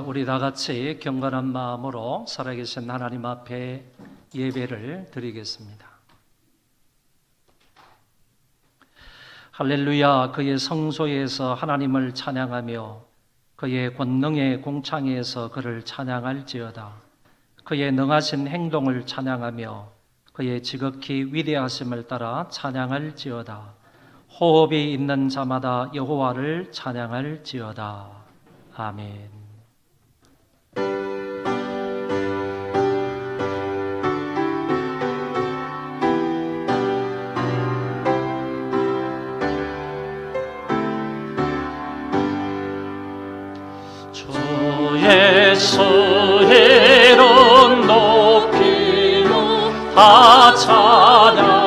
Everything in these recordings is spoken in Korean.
우리 다 같이 경건한 마음으로 살아계신 하나님 앞에 예배를 드리겠습니다. 할렐루야. 그의 성소에서 하나님을 찬양하며 그의 권능의 공창에서 그를 찬양할지어다. 그의 능하신 행동을 찬양하며 그의 지극히 위대하심을 따라 찬양할지어다. 호흡이 있는 자마다 여호와를 찬양할지어다. 아멘. 주의 이름 높이며 다 찬양하여라.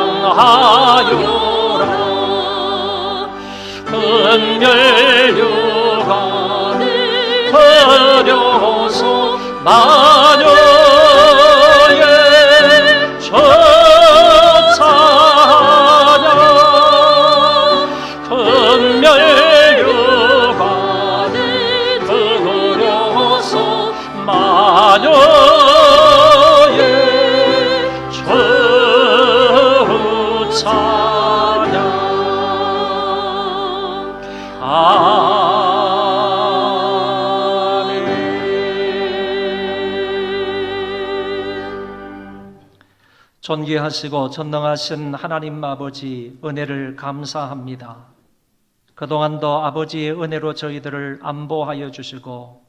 은멸 육안에 버려서 마녀의 저 찬양. 은멸 육안에 버려서 마녀의 주 찬양. 아멘. 존귀하시고 전능하신 하나님 아버지, 은혜를 감사합니다. 그동안도 아버지의 은혜로 저희들을 안보하여 주시고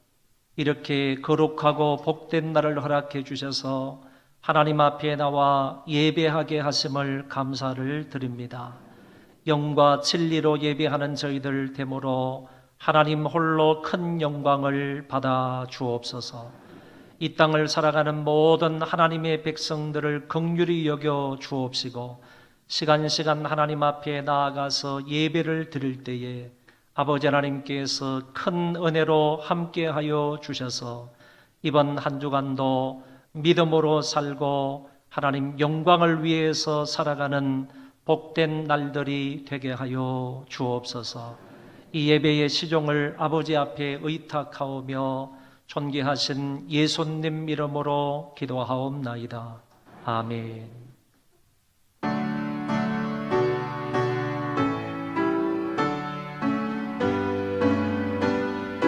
이렇게 거룩하고 복된 날을 허락해 주셔서 하나님 앞에 나와 예배하게 하심을 감사를 드립니다. 영과 진리로 예배하는 저희들 되므로 하나님 홀로 큰 영광을 받아 주옵소서. 이 땅을 살아가는 모든 하나님의 백성들을 긍휼히 여겨 주옵시고 시간 하나님 앞에 나아가서 예배를 드릴 때에 아버지 하나님께서 큰 은혜로 함께하여 주셔서 이번 한 주간도 믿음으로 살고 하나님 영광을 위해서 살아가는 복된 날들이 되게 하여 주옵소서. 이 예배의 시종을 아버지 앞에 의탁하오며 존귀하신 예수님 이름으로 기도하옵나이다. 아멘.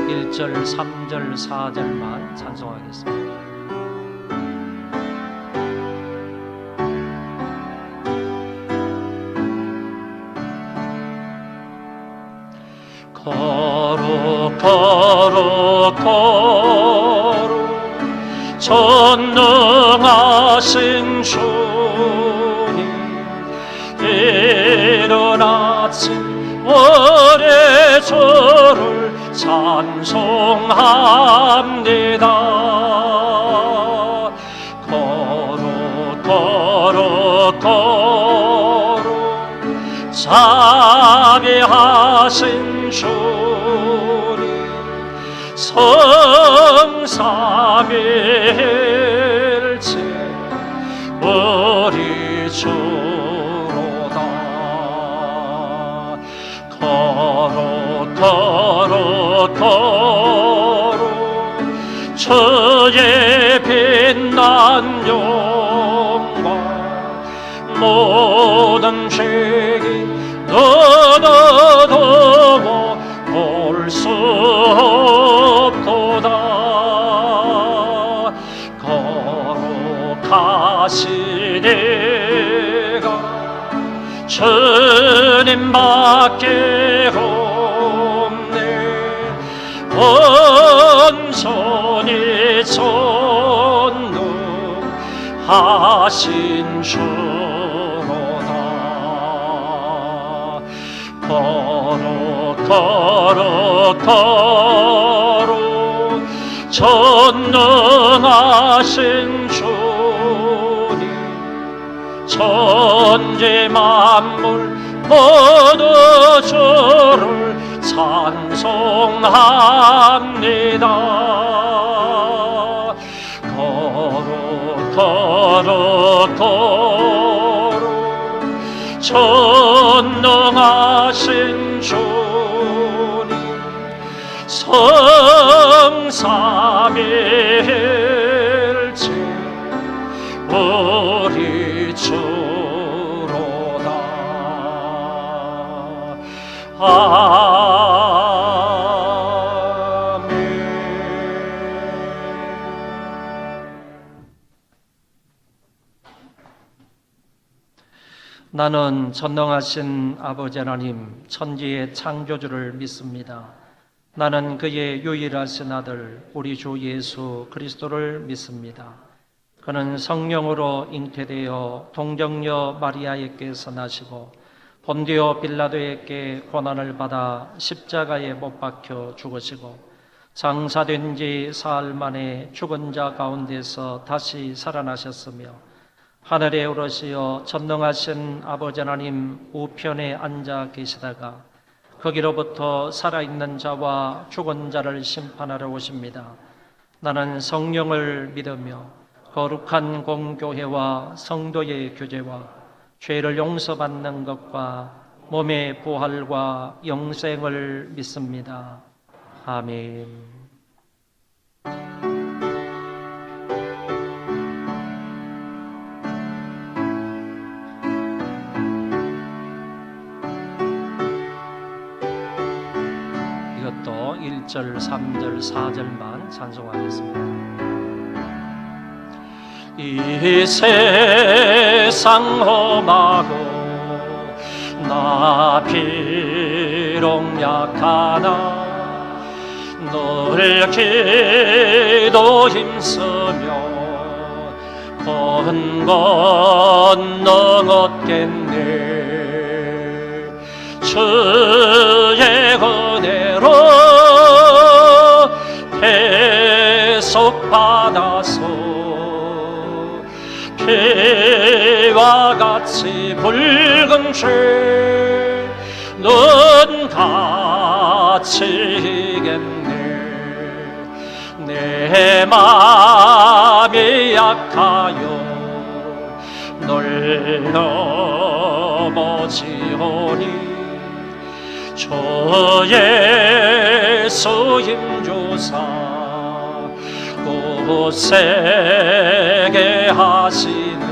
1절, 3절, 4절만 찬송하겠습니다. 거룩 거룩 거룩 전능하신 주님, 이른 아침 월의 저를 찬송합니다. 거룩 거룩 거룩 자비하신 주님, 성삼일체 우리 주로다. 거룩 거룩 거룩 주의 빛난 영광, 모든 죄기 너도 볼 수 없도다. 거룩하신 이가 주님밖에 없네. 온전히 전능하신 주로다. 거룩 거룩 거룩 전능하신 주님, 천지 만물 모두 주를 찬송합니다. 거룩 거룩 거룩 전능하신 주님, 성삼일체 삼일째 우리 주로다. 나는 전능하신 아버지 하나님 천지의 창조주를 믿습니다. 나는 그의 유일하신 아들 우리 주 예수 그리스도를 믿습니다. 그는 성령으로 잉태되어 동정녀 마리아에게서 나시고 본디오 빌라도에게 고난을 받아 십자가에 못 박혀 죽으시고 장사된 지 사흘 만에 죽은 자 가운데서 다시 살아나셨으며 하늘에 오르시어 전능하신 아버지 하나님 우편에 앉아 계시다가 거기로부터 살아있는 자와 죽은 자를 심판하러 오십니다. 나는 성령을 믿으며 거룩한 공교회와 성도의 교제와 죄를 용서받는 것과 몸의 부활과 영생을 믿습니다. 아멘. 이것도 1절, 3절, 4절만 찬송하겠습니다. 이 세상 험하고 나 비록 약하나 늘 기도 힘쓰며 건 건너 얻겠네. 주의 은혜로 대속받아서 피와 같이 붉은 죄는 갇히겠네. 내 맘이 약하여 널 넘어지오니 주 예수 힘주사 굳세게 하시네.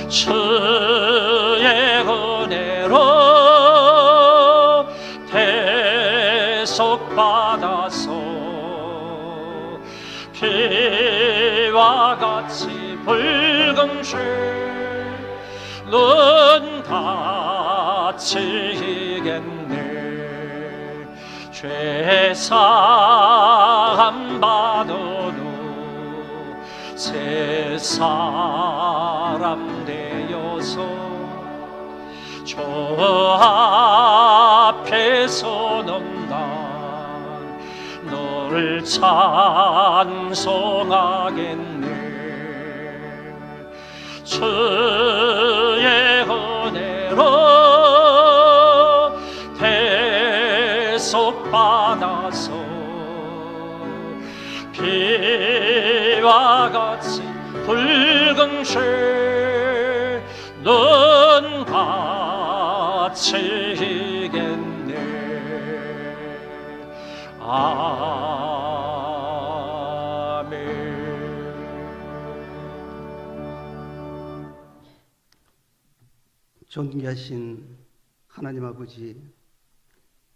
주의 은혜로 대속받아서 피와 같이 붉은 죄는 갇히겠네. 죄사함 받은 후 새 사람 되어서 주 앞에 서는 날 너를 찬송하겠네. 주의 은혜로 대속받아서 피와 같이 붉은 죄는 갇히겠네. 아멘. 존귀하신 하나님 아버지,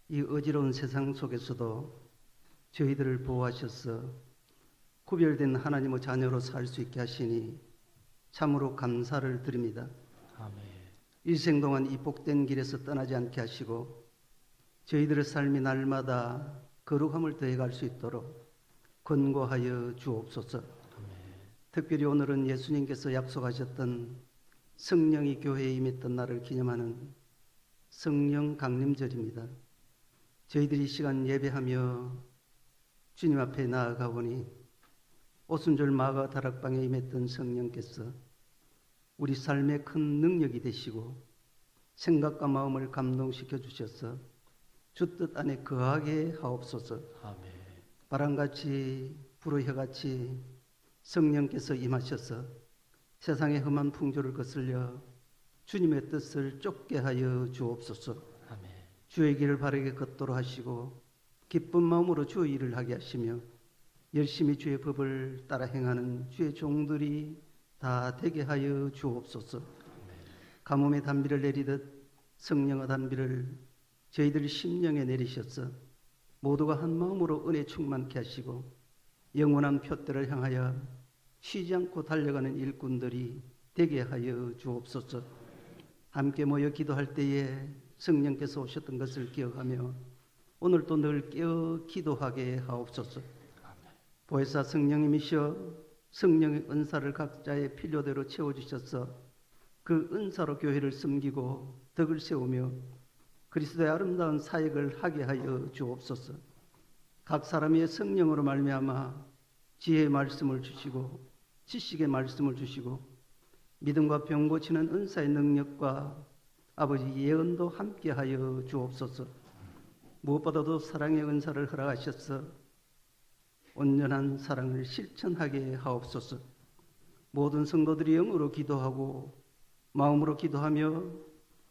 이 어지러운 세상 속에서도 저희들을 보호하셔서 구별된 하나님의 자녀로 살 수 있게 하시니 참으로 감사를 드립니다. 아멘. 일생 동안 이 복된 길에서 떠나지 않게 하시고 저희들의 삶이 날마다 거룩함을 더해갈 수 있도록 권고하여 주옵소서. 특별히 오늘은 예수님께서 약속하셨던 성령이 교회에 임했던 날을 기념하는 성령 강림절입니다. 저희들이 이 시간 예배하며 주님 앞에 나아가보니 오순절 마가 다락방에 임했던 성령께서 우리 삶에 큰 능력이 되시고 생각과 마음을 감동시켜 주셔서 주 뜻 안에 거하게 하옵소서. 아멘. 바람같이 불어혀같이 성령께서 임하셔서 세상의 험한 풍조를 거슬려 주님의 뜻을 쫓게 하여 주옵소서. 아멘. 주의 길을 바르게 걷도록 하시고 기쁜 마음으로 주의 일을 하게 하시며 열심히 주의 법을 따라 행하는 주의 종들이 다 되게 하여 주옵소서. 가뭄의 단비를 내리듯 성령의 단비를 저희들 심령에 내리셔서 모두가 한 마음으로 은혜 충만케 하시고 영원한 표대를 향하여 쉬지 않고 달려가는 일꾼들이 되게 하여 주옵소서. 함께 모여 기도할 때에 성령께서 오셨던 것을 기억하며 오늘도 늘 깨어 기도하게 하옵소서. 보혜사 성령님이시여 성령의 은사를 각자의 필요대로 채워주셔서 그 은사로 교회를 섬기고 덕을 세우며 그리스도의 아름다운 사역을 하게 하여 주옵소서. 각 사람의 성령으로 말미암아 지혜의 말씀을 주시고 지식의 말씀을 주시고 믿음과 병 고치는 은사의 능력과 아버지 예언도 함께하여 주옵소서. 무엇보다도 사랑의 은사를 허락하셔서 온전한 사랑을 실천하게 하옵소서. 모든 성도들이 영으로 기도하고 마음으로 기도하며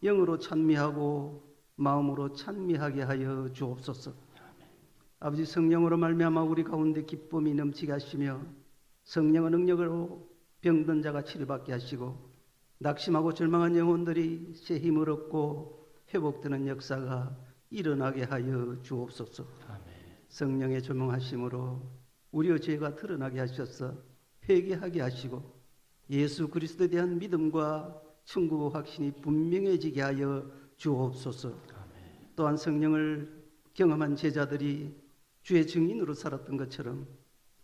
영으로 찬미하고 마음으로 찬미하게 하여 주옵소서. 아버지 성령으로 말미암아 우리 가운데 기쁨이 넘치게 하시며 성령의 능력으로 병든 자가 치료받게 하시고 낙심하고 절망한 영혼들이 새 힘을 얻고 회복되는 역사가 일어나게 하여 주옵소서. 성령의 조명하심으로 우리의 죄가 드러나게 하셔서 회개하게 하시고 예수 그리스도에 대한 믿음과 천국의 확신이 분명해지게 하여 주옵소서. 또한 성령을 경험한 제자들이 주의 증인으로 살았던 것처럼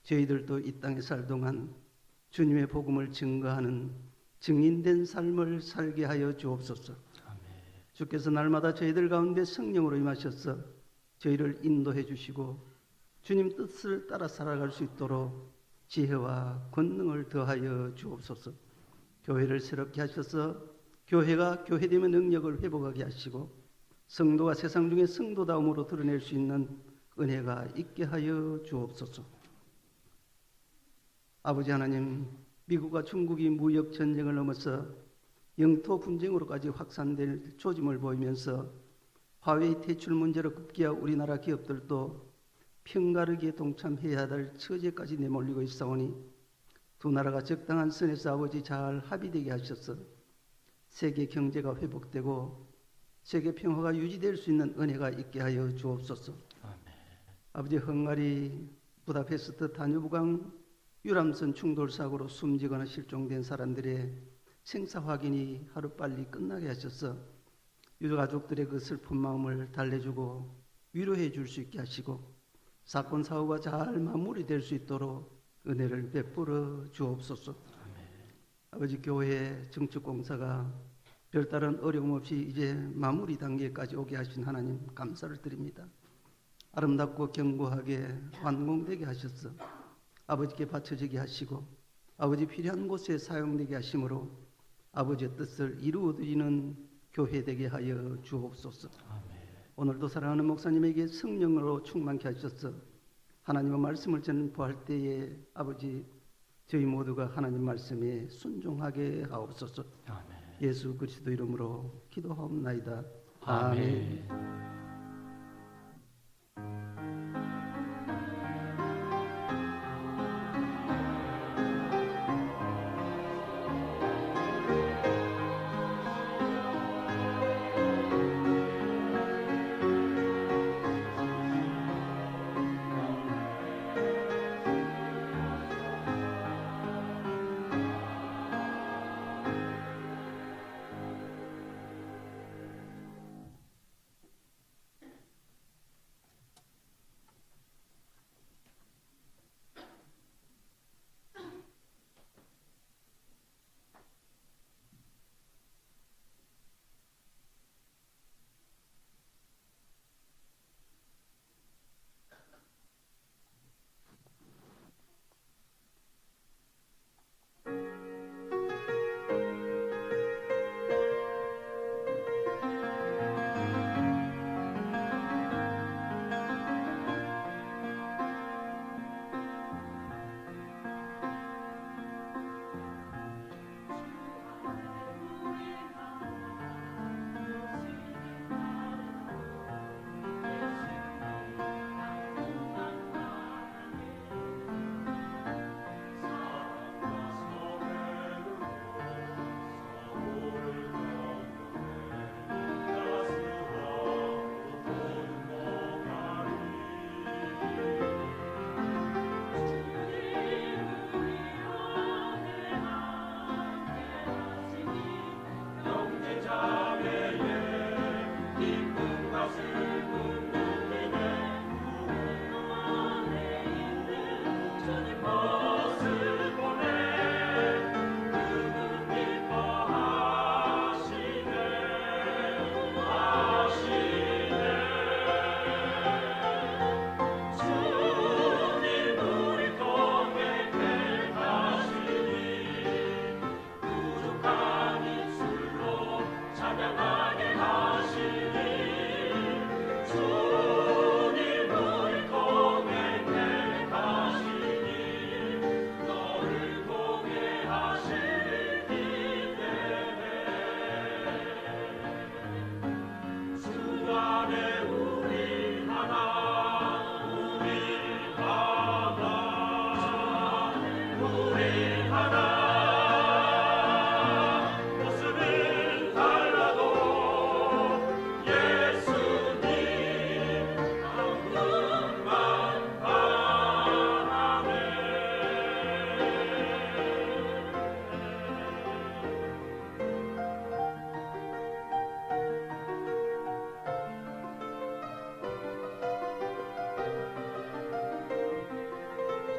저희들도 이 땅에 살 동안 주님의 복음을 증거하는 증인된 삶을 살게 하여 주옵소서. 주께서 날마다 저희들 가운데 성령으로 임하셔서 저희를 인도해 주시고 주님 뜻을 따라 살아갈 수 있도록 지혜와 권능을 더하여 주옵소서. 교회를 새롭게 하셔서 교회가 교회됨의 능력을 회복하게 하시고 성도가 세상 중에 성도다움으로 드러낼 수 있는 은혜가 있게 하여 주옵소서. 아버지 하나님, 미국과 중국이 무역 전쟁을 넘어서 영토 분쟁으로까지 확산될 조짐을 보이면서 화웨이 퇴출 문제로 급기야 우리나라 기업들도 편가르기에 동참해야 할 처지까지 내몰리고 있사오니 두 나라가 적당한 선에서 아버지 잘 합의되게 하셔서 세계 경제가 회복되고 세계 평화가 유지될 수 있는 은혜가 있게 하여 주옵소서. 아버지 헝가리 부다페스트 다뉴브강 유람선 충돌 사고로 숨지거나 실종된 사람들의 생사 확인이 하루빨리 끝나게 하셔서 유가족들의 그 슬픈 마음을 달래주고 위로해 줄 수 있게 하시고 사건 사고가 잘 마무리될 수 있도록 은혜를 베풀어 주옵소서. 아버지 교회 정축공사가 별다른 어려움 없이 이제 마무리 단계까지 오게 하신 하나님 감사를 드립니다. 아름답고 견고하게 완공되게 하셔서 아버지께 바쳐지게 하시고 아버지 필요한 곳에 사용되게 하심으로 아버지의 뜻을 이루어드리는 교회 되게 하여 주옵소서. 오늘도 사랑하는 목사님에게 성령으로 충만케 하셔서 하나님의 말씀을 전파할 때에 아버지 저희 모두가 하나님 말씀에 순종하게 하옵소서. 예수 그리스도 이름으로 기도하옵나이다. 아멘.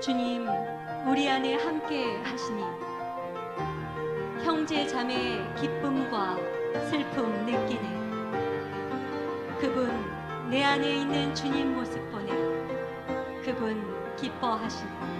주님 우리 안에 함께 하시니 형제 자매의 기쁨과 슬픔 느끼네. 그분 내 안에 있는 주님 모습 보내. 그분 기뻐하시네.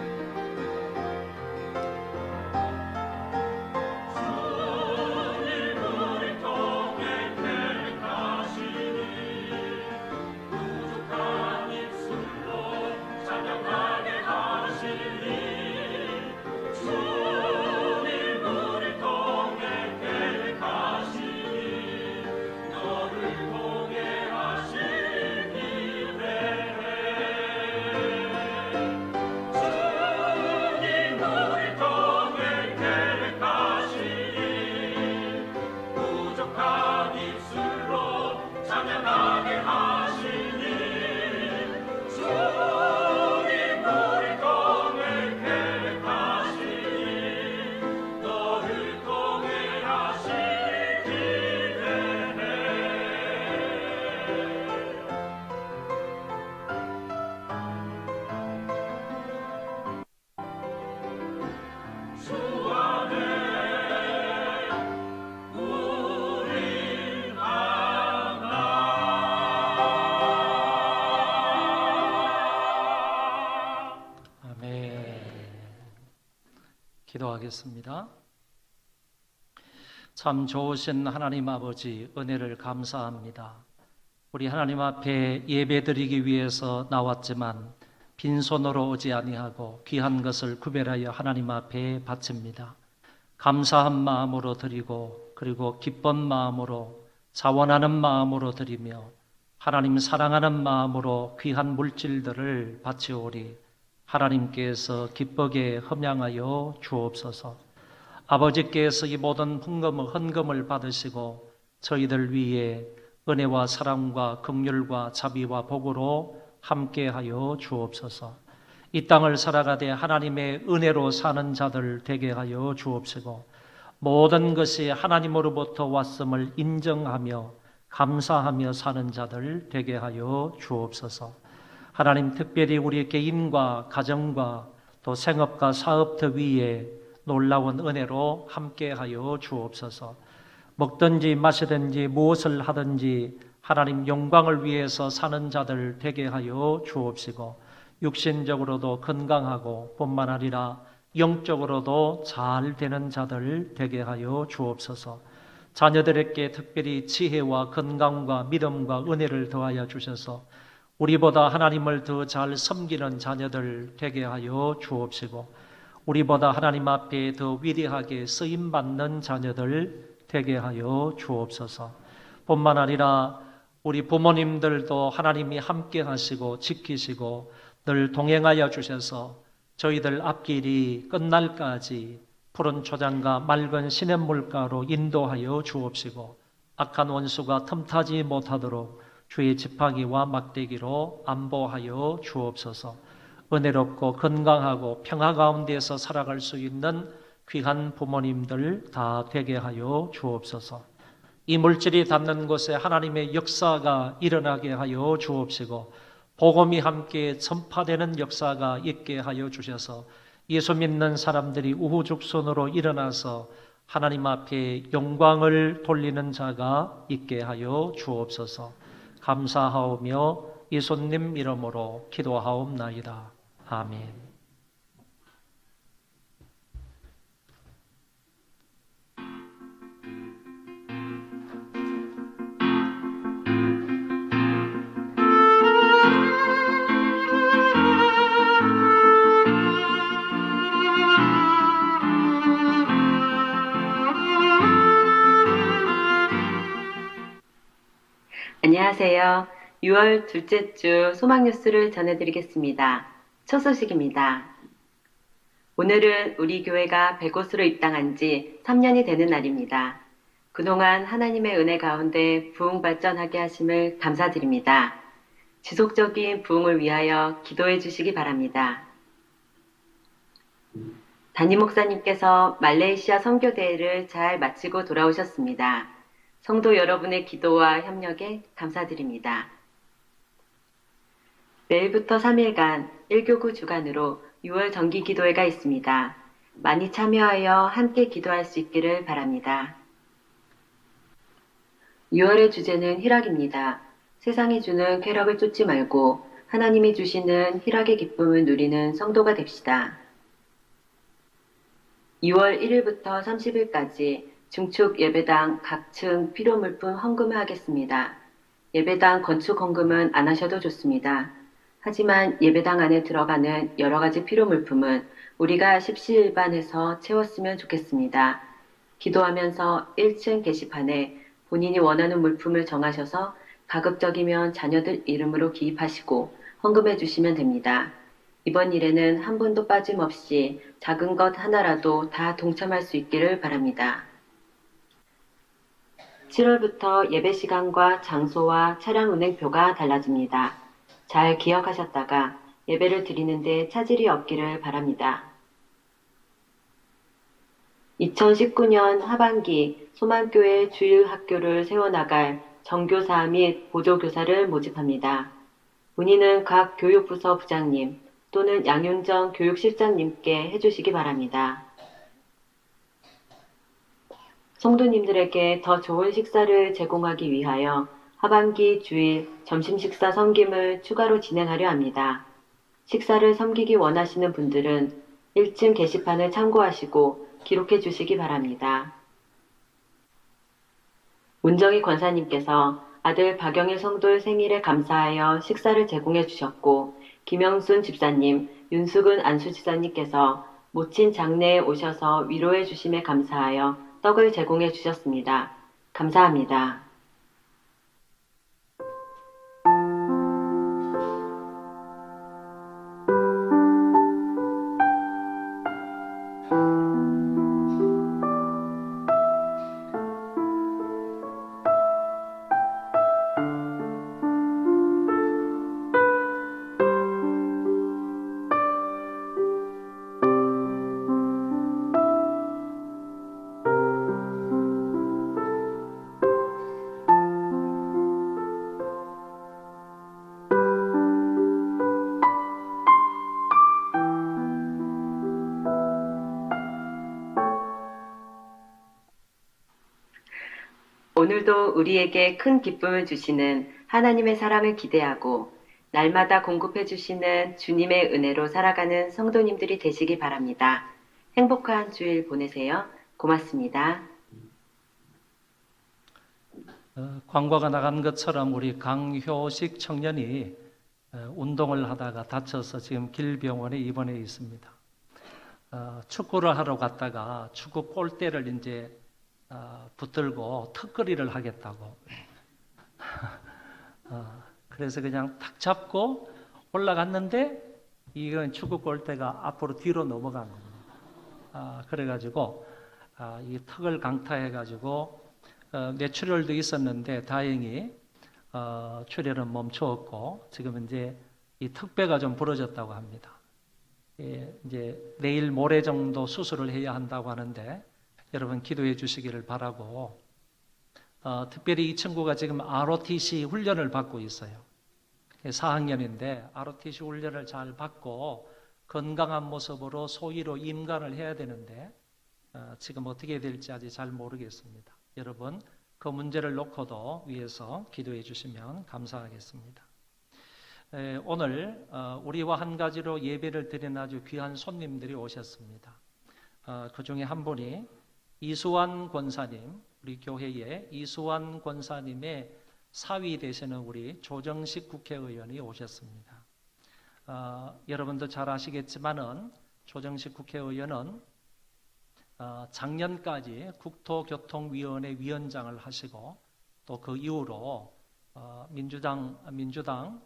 기도하겠습니다. 참 좋으신 하나님 아버지, 은혜를 감사합니다. 우리 하나님 앞에 예배드리기 위해서 나왔지만 빈손으로 오지 아니하고 귀한 것을 구별하여 하나님 앞에 바칩니다. 감사한 마음으로 드리고, 그리고 기쁜 마음으로, 자원하는 마음으로 드리며, 하나님 사랑하는 마음으로 귀한 물질들을 바치오리. 하나님께서 기쁘게 흠양하여 주옵소서. 아버지께서 이 모든 헌금을 받으시고 저희들 위에 은혜와 사랑과 긍휼과 자비와 복으로 함께하여 주옵소서. 이 땅을 살아가되 하나님의 은혜로 사는 자들 되게 하여 주옵시고, 모든 것이 하나님으로부터 왔음을 인정하며 감사하며 사는 자들 되게 하여 주옵소서. 하나님, 특별히 우리 개인과 가정과 또 생업과 사업터 위에 놀라운 은혜로 함께하여 주옵소서. 먹든지 마시든지 무엇을 하든지 하나님 영광을 위해서 사는 자들 되게 하여 주옵시고, 육신적으로도 건강하고 뿐만 아니라 영적으로도 잘 되는 자들 되게 하여 주옵소서. 자녀들에게 특별히 지혜와 건강과 믿음과 은혜를 더하여 주셔서 우리보다 하나님을 더 잘 섬기는 자녀들 되게 하여 주옵시고, 우리보다 하나님 앞에 더 위대하게 쓰임받는 자녀들 되게 하여 주옵소서. 뿐만 아니라 우리 부모님들도 하나님이 함께 하시고 지키시고 늘 동행하여 주셔서 저희들 앞길이 끝날까지 푸른 초장과 맑은 시냇물가로 인도하여 주옵시고, 악한 원수가 틈타지 못하도록 주의 지팡이와 막대기로 안보하여 주옵소서. 은혜롭고 건강하고 평화 가운데서 살아갈 수 있는 귀한 부모님들 다 되게 하여 주옵소서. 이 물질이 닿는 곳에 하나님의 역사가 일어나게 하여 주옵시고, 복음이 함께 전파되는 역사가 있게 하여 주셔서 예수 믿는 사람들이 우후죽순으로 일어나서 하나님 앞에 영광을 돌리는 자가 있게 하여 주옵소서. 감사하오며 예수님 이름으로 기도하옵나이다. 아멘. 안녕하세요. 6월 둘째 주 소망뉴스를 전해드리겠습니다. 첫 소식입니다. 오늘은 우리 교회가 100곳으로 입당한 지 3년이 되는 날입니다. 그동안 하나님의 은혜 가운데 부흥 발전하게 하심을 감사드립니다. 지속적인 부흥을 위하여 기도해 주시기 바랍니다. 담임 목사님께서 말레이시아 선교대회를 잘 마치고 돌아오셨습니다. 성도 여러분의 기도와 협력에 감사드립니다. 내일부터 3일간 1교구 주간으로 6월 정기 기도회가 있습니다. 많이 참여하여 함께 기도할 수 있기를 바랍니다. 6월의 주제는 희락입니다. 세상이 주는 쾌락을 쫓지 말고 하나님이 주시는 희락의 기쁨을 누리는 성도가 됩시다. 2월 1일부터 30일까지 중축 예배당 각층 필요물품 헌금을 하겠습니다. 예배당 건축 헌금은 안 하셔도 좋습니다. 하지만 예배당 안에 들어가는 여러 가지 필요물품은 우리가 십시일반해서 채웠으면 좋겠습니다. 기도하면서 1층 게시판에 본인이 원하는 물품을 정하셔서 가급적이면 자녀들 이름으로 기입하시고 헌금해 주시면 됩니다. 이번 일에는 한 분도 빠짐없이 작은 것 하나라도 다 동참할 수 있기를 바랍니다. 7월부터 예배 시간과 장소와 차량 운행표가 달라집니다. 잘 기억하셨다가 예배를 드리는데 차질이 없기를 바랍니다. 2019년 하반기 소망교회 주일학교를 세워나갈 정교사 및 보조교사를 모집합니다. 문의는 각 교육부서 부장님 또는 양윤정 교육실장님께 해주시기 바랍니다. 성도님들에게 더 좋은 식사를 제공하기 위하여 하반기 주일 점심 식사 섬김을 추가로 진행하려 합니다. 식사를 섬기기 원하시는 분들은 1층 게시판을 참고하시고 기록해 주시기 바랍니다. 문정희 권사님께서 아들 박영일 성도의 생일에 감사하여 식사를 제공해 주셨고, 김영순 집사님, 윤수근 안수지사님께서 모친 장례에 오셔서 위로해 주심에 감사하여 떡을 제공해 주셨습니다. 감사합니다. 오늘도 우리에게 큰 기쁨을 주시는 하나님의 사랑을 기대하고 날마다 공급해 주시는 주님의 은혜로 살아가는 성도님들이 되시기 바랍니다. 행복한 주일 보내세요. 고맙습니다. 광고가 나간 것처럼 우리 강효식 청년이 운동을 하다가 다쳐서 지금 길병원에 입원해 있습니다. 축구를 하러 갔다가 축구 골대를 이제 붙들고 턱걸이를 하겠다고. 그래서 그냥 탁 잡고 올라갔는데 이건 축구 골대가 앞으로 뒤로 넘어간 겁니다. 그래가지고 이 턱을 강타해가지고 뇌출혈도 있었는데 다행히 출혈은 멈추었고 지금 이제 이 턱뼈가 좀 부러졌다고 합니다. 이제 내일 모레 정도 수술을 해야 한다고 하는데 여러분 기도해 주시기를 바라고, 특별히 이 친구가 지금 ROTC 훈련을 받고 있어요. 4학년인데 ROTC 훈련을 잘 받고 건강한 모습으로 소위로 임관을 해야 되는데 지금 어떻게 될지 아직 잘 모르겠습니다. 여러분 그 문제를 놓고도 위해서 기도해 주시면 감사하겠습니다. 오늘 우리와 한 가지로 예배를 드리는 아주 귀한 손님들이 오셨습니다. 그 중에 한 분이 이수환 권사님, 우리 교회의 이수환 권사님의 사위 되시는 우리 조정식 국회의원이 오셨습니다. 여러분도 잘 아시겠지만은 조정식 국회의원은 작년까지 국토교통위원회 위원장을 하시고 또 그 이후로 민주당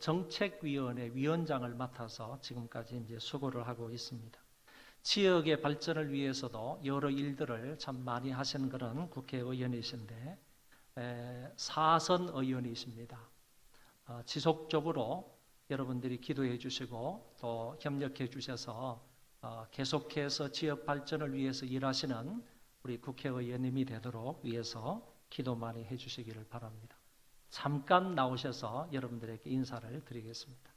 정책위원회 위원장을 맡아서 지금까지 이제 수고를 하고 있습니다. 지역의 발전을 위해서도 여러 일들을 참 많이 하신 그런 국회의원이신데 4선 의원이십니다. 지속적으로 여러분들이 기도해 주시고 또 협력해 주셔서 계속해서 지역 발전을 위해서 일하시는 우리 국회의원님이 되도록 위해서 기도 많이 해 주시기를 바랍니다. 잠깐 나오셔서 여러분들에게 인사를 드리겠습니다.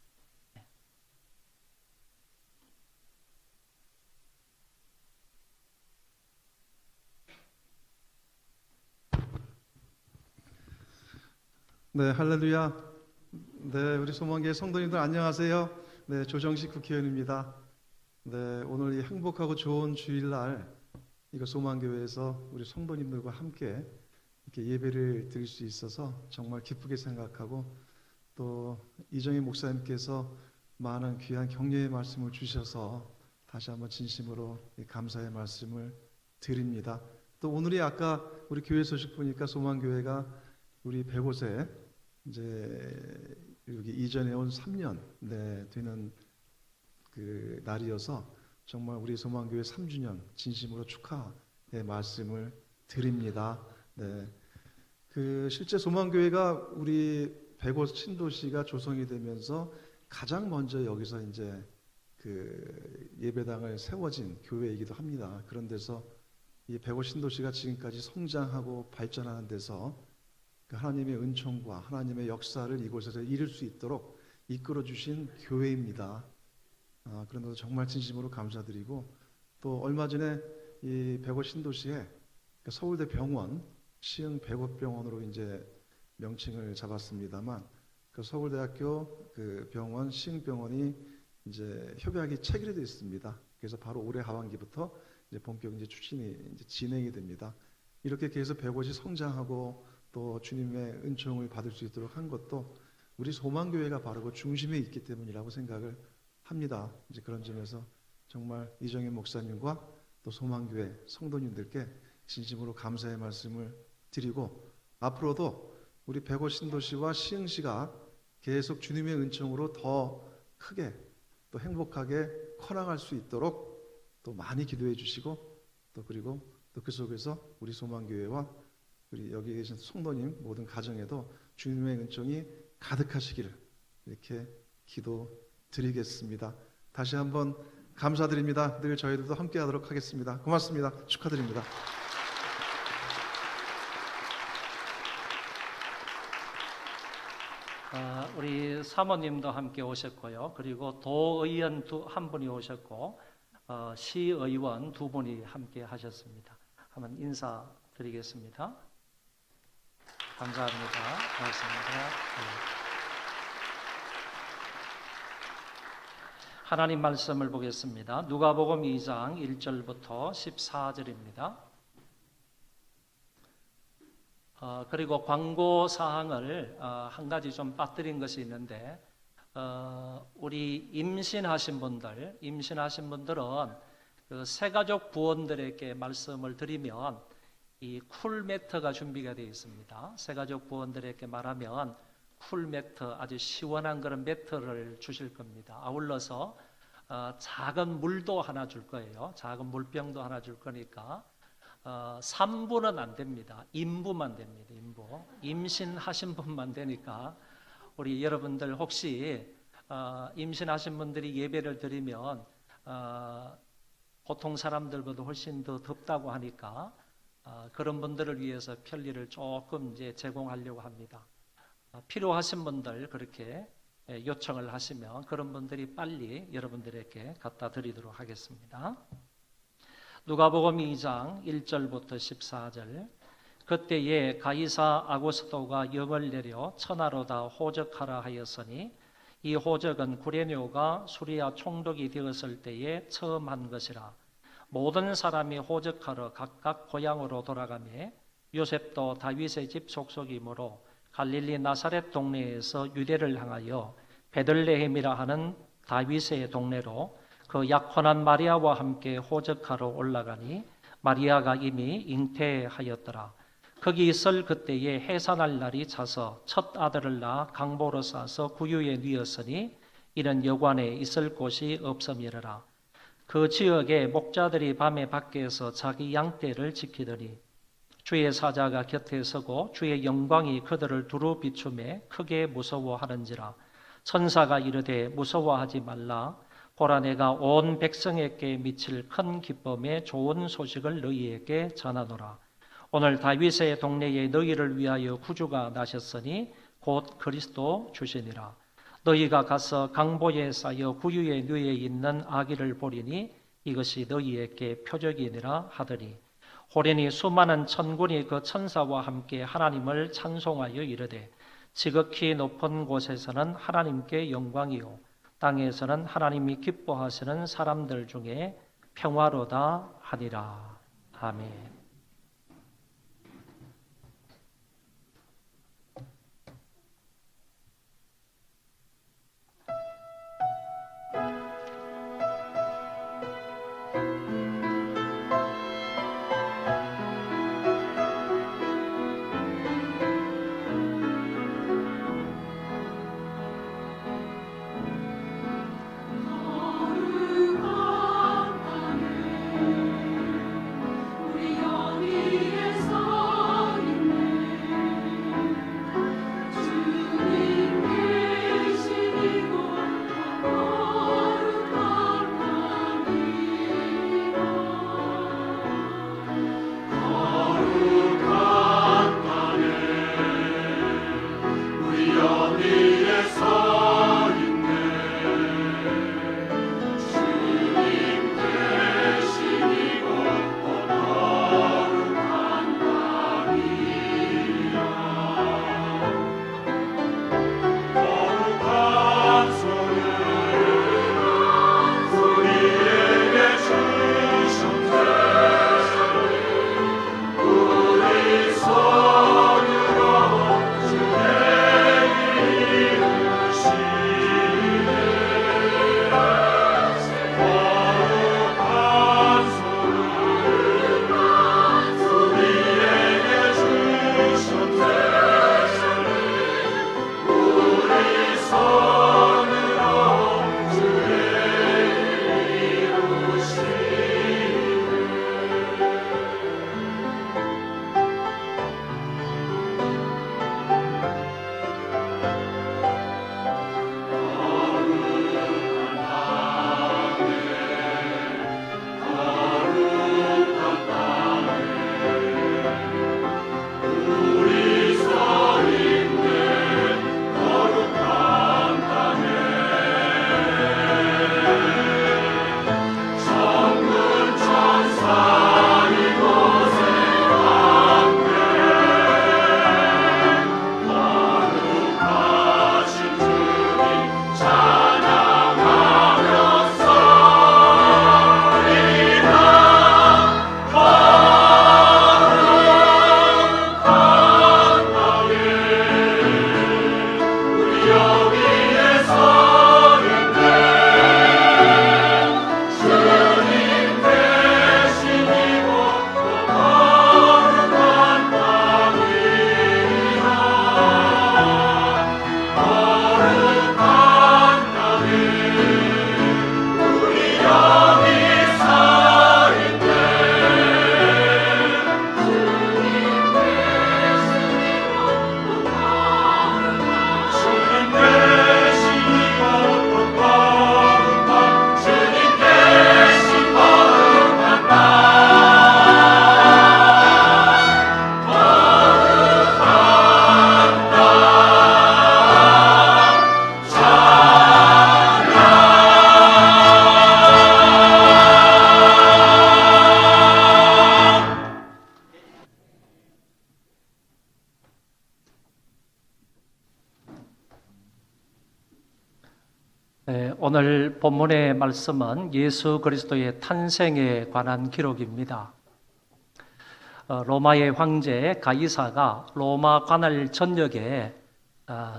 네, 할렐루야. 네, 우리 소망교회 성도님들 안녕하세요. 네, 조정식 국회의원입니다. 네, 오늘 이 행복하고 좋은 주일날 이거 소망교회에서 우리 성도님들과 함께 이렇게 예배를 드릴 수 있어서 정말 기쁘게 생각하고, 또 이정희 목사님께서 많은 귀한 격려의 말씀을 주셔서 다시 한번 진심으로 감사의 말씀을 드립니다. 또 오늘이 아까 우리 교회 소식 보니까 소망교회가 우리 100곳에 이제 여기 이전에 온 3년 되는 그 날이어서 정말 우리 소망교회 3주년 진심으로 축하의 말씀을 드립니다. 네. 그 실제 소망교회가 우리 100곳 신도시가 조성이 되면서 가장 먼저 여기서 이제 그 예배당을 세워진 교회이기도 합니다. 그런 데서 이 100곳 신도시가 지금까지 성장하고 발전하는 데서 하나님의 은총과 하나님의 역사를 이곳에서 이룰 수 있도록 이끌어 주신 교회입니다. 그런데도 정말 진심으로 감사드리고, 또 얼마 전에 이 100곳 신도시에 서울대 병원 시흥 100곳 병원으로 이제 명칭을 잡았습니다만, 그 서울대학교 그 병원 시흥 병원이 이제 협약이 체결이 됐습니다. 그래서 바로 올해 하반기부터 이제 본격 이제 추진이 이제 진행이 됩니다. 이렇게 계속 100곳이 성장하고 또 주님의 은총을 받을 수 있도록 한 것도 우리 소망교회가 바로 그 중심에 있기 때문이라고 생각을 합니다. 이제 그런 점에서 정말 이정희 목사님과 또 소망교회 성도님들께 진심으로 감사의 말씀을 드리고, 앞으로도 우리 100곳 신도시와 시흥시가 계속 주님의 은총으로 더 크게 또 행복하게 커나갈 수 있도록 또 많이 기도해 주시고, 또 그리고 또 그 속에서 우리 소망교회와 우리 여기 계신 성도님 모든 가정에도 주님의 은총이 가득하시기를 이렇게 기도드리겠습니다. 다시 한번 감사드립니다. 늘 저희들도 함께하도록 하겠습니다. 고맙습니다. 축하드립니다. 우리 사모님도 함께 오셨고요. 그리고 도의원 한 분이 오셨고, 시의원 2분이 함께 하셨습니다. 한번 인사드리겠습니다. 감사합니다. 고맙습니다. 하나님 말씀을 보겠습니다. 누가복음 2장 1절부터 14절입니다. 그리고 광고 사항을 한 가지 좀 빠뜨린 것이 있는데, 우리 임신하신 분들은 그 새가족 부원들에게 말씀을 드리면 이 쿨매트가 준비가 되어 있습니다. 새가족 부원들에게 말하면 쿨매트, 아주 시원한 그런 매트를 주실 겁니다. 아울러서 작은 물도 하나 줄 거예요. 작은 물병도 하나 줄 거니까 3부는 안 됩니다. 인부만 됩니다. 인부. 임신하신 분만 되니까 우리 여러분들 혹시 임신하신 분들이 예배를 드리면 보통 사람들보다 훨씬 더 덥다고 하니까 그런 분들을 위해서 편리를 조금 이제 제공하려고 합니다. 필요하신 분들 그렇게 요청을 하시면 그런 분들이 빨리 여러분들에게 갖다 드리도록 하겠습니다. 누가복음 2장 1절부터 14절. 그때에 가이사 아구스도가 영을 내려 천하로 다 호적하라 하였으니 이 호적은 구레뇨가 수리아 총독이 되었을 때에 처음 한 것이라. 모든 사람이 호적하러 각각 고향으로 돌아가매 요셉도 다윗의 집 속속이므로 갈릴리 나사렛 동네에서 유대를 향하여 베들레헴이라 하는 다윗의 동네로 그 약혼한 마리아와 함께 호적하러 올라가니 마리아가 이미 잉태하였더라. 거기 있을 그때에 해산할 날이 차서 첫 아들을 낳아 강보로 싸서 구유에 뉘었으니 이는 여관에 있을 곳이 없음이라. 그 지역에 목자들이 밤에 밖에서 자기 양떼를 지키더니 주의 사자가 곁에 서고 주의 영광이 그들을 두루 비추매 크게 무서워하는지라. 천사가 이르되 무서워하지 말라. 보라 내가 온 백성에게 미칠 큰 기쁨의 좋은 소식을 너희에게 전하노라. 오늘 다윗의 동네에 너희를 위하여 구주가 나셨으니 곧 그리스도 주시니라. 너희가 가서 강보에 쌓여 구유의 뉘에 있는 아기를 보리니 이것이 너희에게 표적이니라 하더니 호련히 수많은 천군이 그 천사와 함께 하나님을 찬송하여 이르되 지극히 높은 곳에서는 하나님께 영광이요 땅에서는 하나님이 기뻐하시는 사람들 중에 평화로다 하니라. 아멘. 오늘 본문의 말씀은 예수 그리스도의 탄생에 관한 기록입니다. 로마의 황제 가이사가 로마 관할 전역에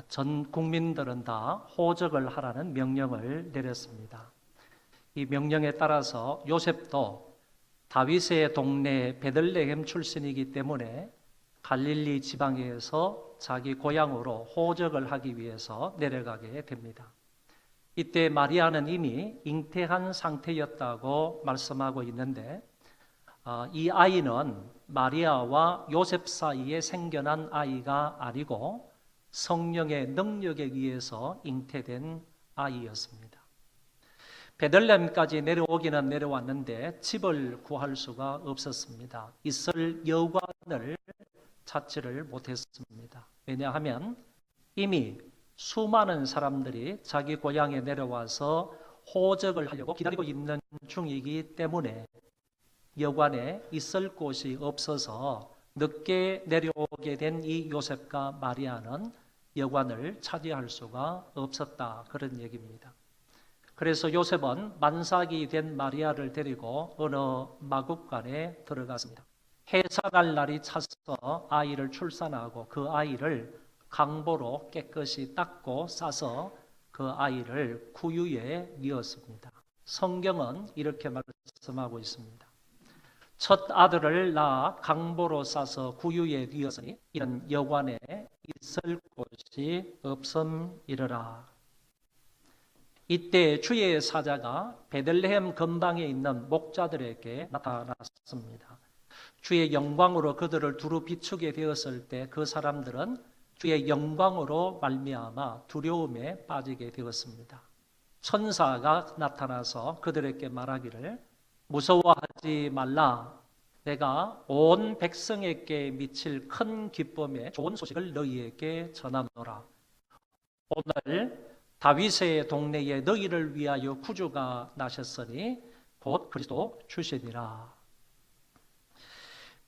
전 국민들은 다 호적을 하라는 명령을 내렸습니다. 이 명령에 따라서 요셉도 다윗의 동네 베들레헴 출신이기 때문에 갈릴리 지방에서 자기 고향으로 호적을 하기 위해서 내려가게 됩니다. 이때 마리아는 이미 잉태한 상태였다고 말씀하고 있는데 이 아이는 마리아와 요셉 사이에 생겨난 아이가 아니고 성령의 능력에 의해서 잉태된 아이였습니다. 베들레헴까지 내려오기는 내려왔는데 집을 구할 수가 없었습니다. 있을 여관을 찾지를 못했습니다. 왜냐하면 이미 수많은 사람들이 자기 고향에 내려와서 호적을 하려고 기다리고 있는 중이기 때문에 여관에 있을 곳이 없어서 늦게 내려오게 된 이 요셉과 마리아는 여관을 차지할 수가 없었다. 그런 얘기입니다. 그래서 요셉은 만삭이 된 마리아를 데리고 어느 마국간에 들어갔습니다. 해산할 날이 차서 아이를 출산하고 그 아이를 강보로 깨끗이 닦고 싸서 그 아이를 구유에 뉘었습니다. 성경은 이렇게 말씀하고 있습니다. 첫 아들을 낳아 강보로 싸서 구유에 뉘었으니 이는 여관에 있을 곳이 없음이러라. 이때 주의 사자가 베들레헴 근방에 있는 목자들에게 나타났습니다. 주의 영광으로 그들을 두루 비추게 되었을 때 그 사람들은 주의 영광으로 말미암아 두려움에 빠지게 되었습니다. 천사가 나타나서 그들에게 말하기를 무서워하지 말라. 내가 온 백성에게 미칠 큰 기쁨의 좋은 소식을 너희에게 전하노라. 오늘 다윗의 동네에 너희를 위하여 구주가 나셨으니 곧 그리스도 주시니라.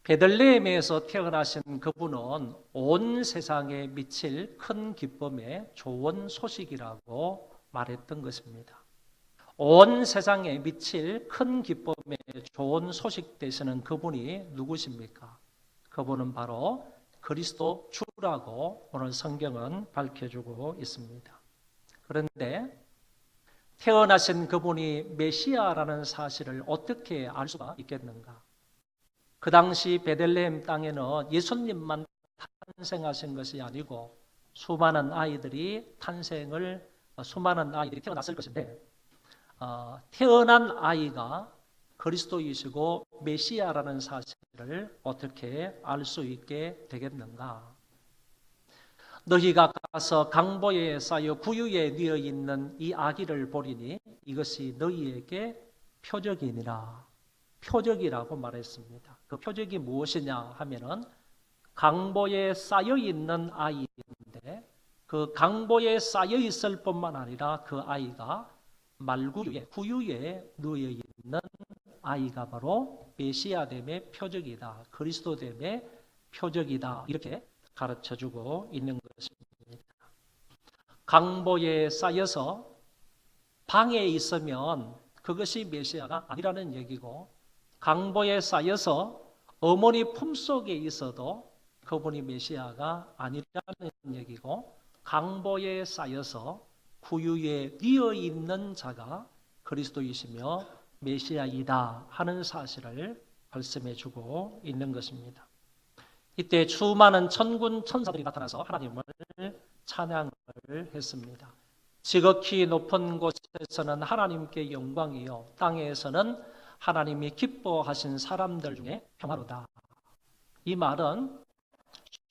베들레헴에서 태어나신 그분은 온 세상에 미칠 큰 기쁨의 좋은 소식이라고 말했던 것입니다. 온 세상에 미칠 큰 기쁨의 좋은 소식 되시는 그분이 누구십니까? 그분은 바로 그리스도 주라고 오늘 성경은 밝혀주고 있습니다. 그런데 태어나신 그분이 메시아라는 사실을 어떻게 알 수가 있겠는가? 그 당시 베들레헴 땅에는 예수님만 탄생하신 것이 아니고 수많은 아이들이 태어났을 것인데 태어난 아이가 그리스도이시고 메시아라는 사실을 어떻게 알 수 있게 되겠는가? 너희가 가서 강보에 쌓여 구유에 뉘어 있는 이 아기를 보리니 이것이 너희에게 표적이니라. 표적이라고 말했습니다. 그 표적이 무엇이냐 하면은 강보에 쌓여 있는 아이인데 그 강보에 쌓여 있을 뿐만 아니라 그 아이가 구유에 누워 있는 아이가 바로 메시아됨의 표적이다. 그리스도됨의 표적이다. 이렇게 가르쳐주고 있는 것입니다. 강보에 쌓여서 방에 있으면 그것이 메시아가 아니라는 얘기고 강보에 쌓여서 어머니 품속에 있어도 그분이 메시아가 아니라는 얘기고 강보에 쌓여서 구유에 뉘어 있는 자가 그리스도이시며 메시아이다 하는 사실을 말씀해 주고 있는 것입니다. 이때 수많은 천군 천사들이 나타나서 하나님을 찬양을 했습니다. 지극히 높은 곳에서는 하나님께 영광이요 땅에서는 하나님이 기뻐하신 사람들 중에 평화로다. 이 말은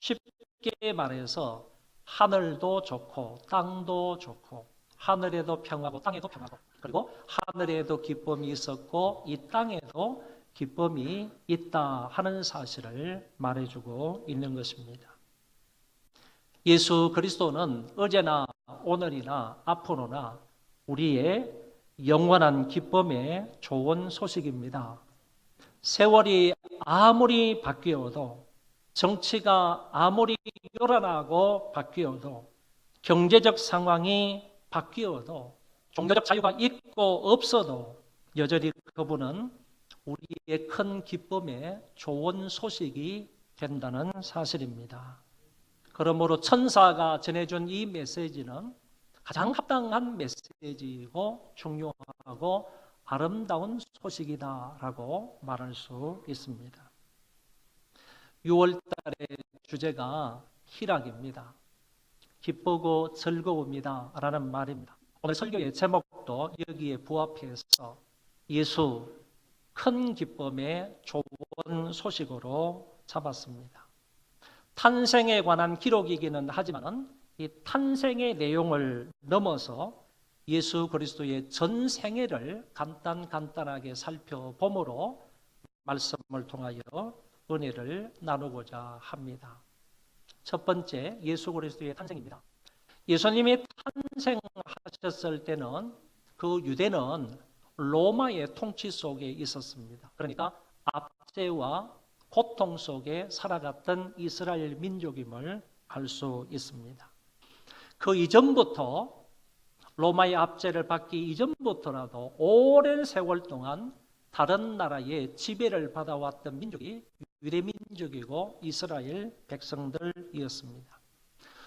쉽게 말해서 하늘도 좋고 땅도 좋고 하늘에도 평화고 땅에도 평화고 그리고 하늘에도 기쁨이 있었고 이 땅에도 기쁨이 있다 하는 사실을 말해주고 있는 것입니다. 예수 그리스도는 어제나 오늘이나 앞으로나 우리의 영원한 기쁨의 좋은 소식입니다. 세월이 아무리 바뀌어도 정치가 아무리 요란하고 바뀌어도 경제적 상황이 바뀌어도 종교적 자유가 있고 없어도 여전히 그분은 우리의 큰 기쁨의 좋은 소식이 된다는 사실입니다. 그러므로 천사가 전해준 이 메시지는 가장 합당한 메시지이고 중요하고 아름다운 소식이다라고 말할 수 있습니다. 6월달의 주제가 희락입니다. 기쁘고 즐거움이다 라는 말입니다. 오늘 설교의 제목도 여기에 부합해서 예수 큰 기쁨의 좋은 소식으로 잡았습니다. 탄생에 관한 기록이기는 하지만 이 탄생의 내용을 넘어서 예수 그리스도의 전 생애를 간단하게 살펴봄으로 말씀을 통하여 은혜를 나누고자 합니다. 첫 번째, 예수 그리스도의 탄생입니다. 예수님이 탄생하셨을 때는 그 유대는 로마의 통치 속에 있었습니다. 그러니까 압제와 고통 속에 살아갔던 이스라엘 민족임을 알 수 있습니다. 그 이전부터 로마의 압제를 받기 이전부터라도 오랜 세월 동안 다른 나라의 지배를 받아왔던 민족이 유대 민족이고 이스라엘 백성들이었습니다.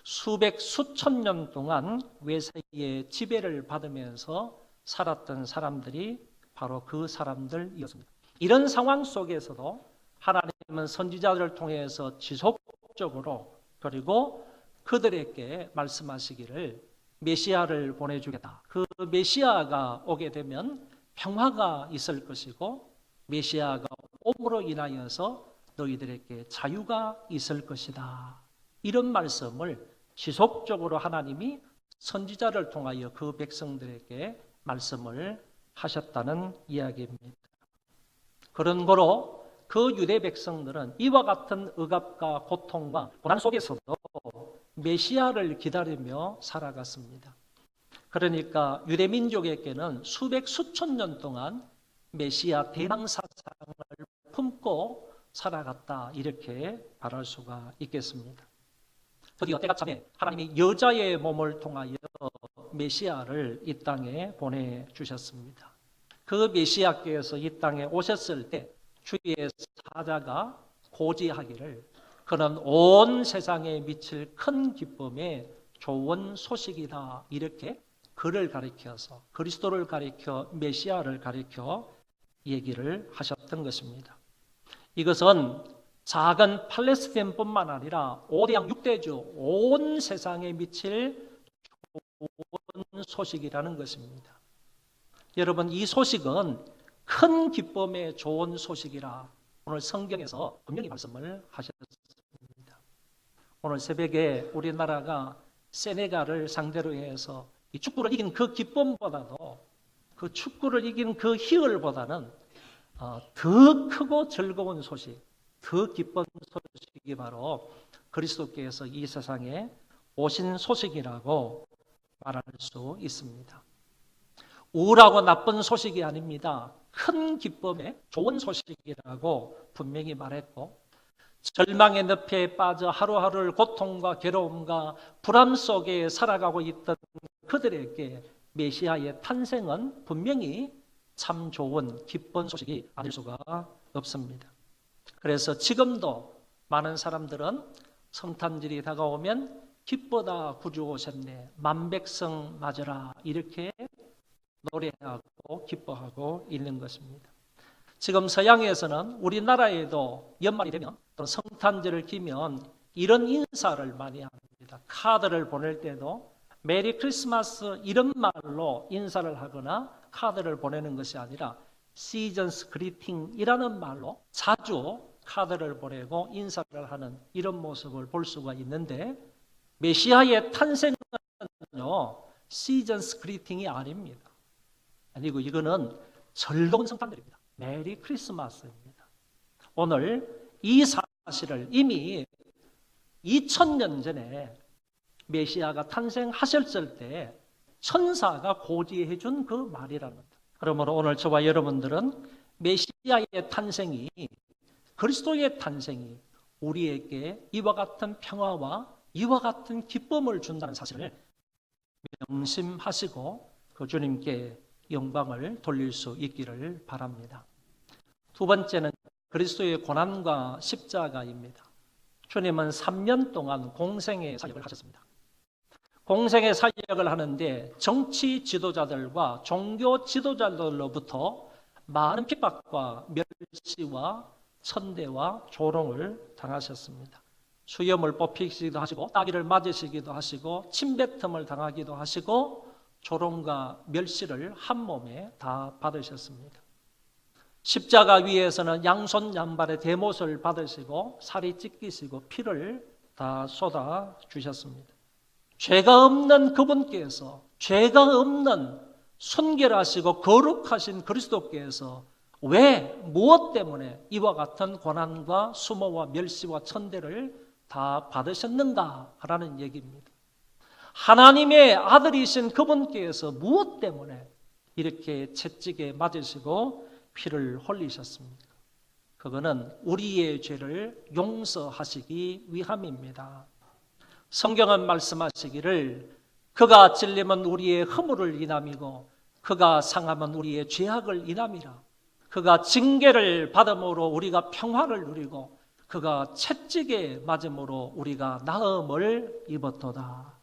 수백 수천 년 동안 외세의 지배를 받으면서 살았던 사람들이 바로 그 사람들이었습니다. 이런 상황 속에서도 하나님은 선지자들을 통해서 지속적으로 그리고 그들에게 말씀하시기를 메시아를 보내주겠다. 그 메시아가 오게 되면 평화가 있을 것이고 메시아가 옴으로 인하여서 너희들에게 자유가 있을 것이다. 이런 말씀을 지속적으로 하나님이 선지자를 통하여 그 백성들에게 말씀을 하셨다는 이야기입니다. 그런 거로 그 유대 백성들은 이와 같은 억압과 고통과 고난 속에서도 메시아를 기다리며 살아갔습니다. 그러니까 유대 민족에게는 수백 수천 년 동안 메시아 대망 사상을 품고 살아갔다 이렇게 말할 수가 있겠습니다. 드디어 때가 참에 하나님이 여자의 몸을 통하여 메시아를 이 땅에 보내주셨습니다. 그 메시아께서 이 땅에 오셨을 때 주의 사자가 고지하기를 그는 온 세상에 미칠 큰 기쁨의 좋은 소식이다 이렇게 그를 가리켜서 그리스도를 가리켜 메시아를 가리켜 얘기를 하셨던 것입니다. 이것은 작은 팔레스타인뿐만 아니라 5대양 6대주 온 세상에 미칠 좋은 소식이라는 것입니다. 여러분 이 소식은 큰 기쁨의 좋은 소식이라 오늘 성경에서 분명히 말씀을 하셨습니다. 오늘 새벽에 우리나라가 세네갈을 상대로 해서 이 축구를 이긴 그 기쁨보다도 그 축구를 이긴 그 희열보다는 더 크고 즐거운 소식, 더 기쁜 소식이 바로 그리스도께서 이 세상에 오신 소식이라고 말할 수 있습니다. 우울하고 나쁜 소식이 아닙니다. 큰 기쁨의 좋은 소식이라고 분명히 말했고 절망의 늪에 빠져 하루하루를 고통과 괴로움과 불안 속에 살아가고 있던 그들에게 메시아의 탄생은 분명히 참 좋은 기쁜 소식이 아닐 수가 없습니다. 그래서 지금도 많은 사람들은 성탄절이 다가오면 기쁘다 구주 오셨네 만백성 맞으라 이렇게 노래하고 기뻐하고 있는 것입니다. 지금 서양에서는 우리나라에도 연말이 되면 또 성탄절을 기면 이런 인사를 많이 합니다. 카드를 보낼 때도 메리 크리스마스 이런 말로 인사를 하거나 카드를 보내는 것이 아니라 시즌스 그리팅이라는 말로 자주 카드를 보내고 인사를 하는 이런 모습을 볼 수가 있는데 메시아의 탄생은요 시즌스 그리팅이 아닙니다. 아니고 이거는 즐거운 성탄절입니다. 메리 크리스마스입니다. 오늘 이 사실을 이미 2000년 전에 메시아가 탄생하셨을 때 천사가 고지해 준 그 말이라는 겁니다. 그러므로 오늘 저와 여러분들은 메시아의 탄생이 그리스도의 탄생이 우리에게 이와 같은 평화와 이와 같은 기쁨을 준다는 사실을 명심하시고 그 주님께 영광을 돌릴 수 있기를 바랍니다. 두 번째는 그리스도의 고난과 십자가입니다. 주님은 3년 동안 공생의 사역을 하셨습니다. 공생의 사역을 하는데 정치 지도자들과 종교 지도자들로부터 많은 핍박과 멸시와 천대와 조롱을 당하셨습니다. 수염을 뽑히시기도 하시고 따귀를 맞으시기도 하시고 침뱉음을 당하기도 하시고 조롱과 멸시를 한 몸에 다 받으셨습니다. 십자가 위에서는 양손 양발의 대못을 받으시고 살이 찢기시고 피를 다 쏟아 주셨습니다. 죄가 없는 그분께서 죄가 없는 순결하시고 거룩하신 그리스도께서 왜 무엇 때문에 이와 같은 고난과 수모와 멸시와 천대를 다 받으셨는가라는 얘기입니다. 하나님의 아들이신 그분께서 무엇 때문에 이렇게 채찍에 맞으시고 피를 흘리셨습니까? 그거는 우리의 죄를 용서하시기 위함입니다. 성경은 말씀하시기를 그가 찔림은 우리의 허물을 인함이고 그가 상함은 우리의 죄악을 인함이라. 그가 징계를 받음으로 우리가 평화를 누리고 그가 채찍에 맞음으로 우리가 나음을 입었도다.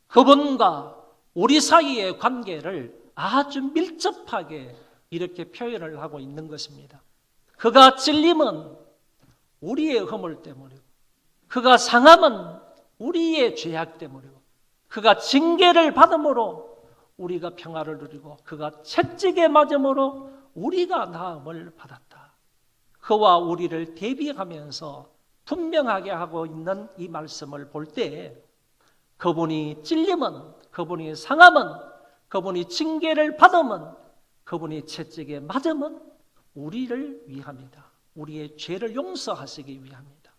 그분과 우리 사이의 관계를 아주 밀접하게 이렇게 표현을 하고 있는 것입니다. 그가 찔림은 우리의 허물 때문이고 그가 상함은 우리의 죄악 때문이고 그가 징계를 받음으로 우리가 평화를 누리고 그가 채찍에 맞음으로 우리가 나음을 받았다. 그와 우리를 대비하면서 분명하게 하고 있는 이 말씀을 볼 때 그분이 찔림은, 그분이 상함은, 그분이 징계를 받음은, 그분이 채찍에 맞음은 우리를 위함이다. 우리의 죄를 용서하시기 위함이다.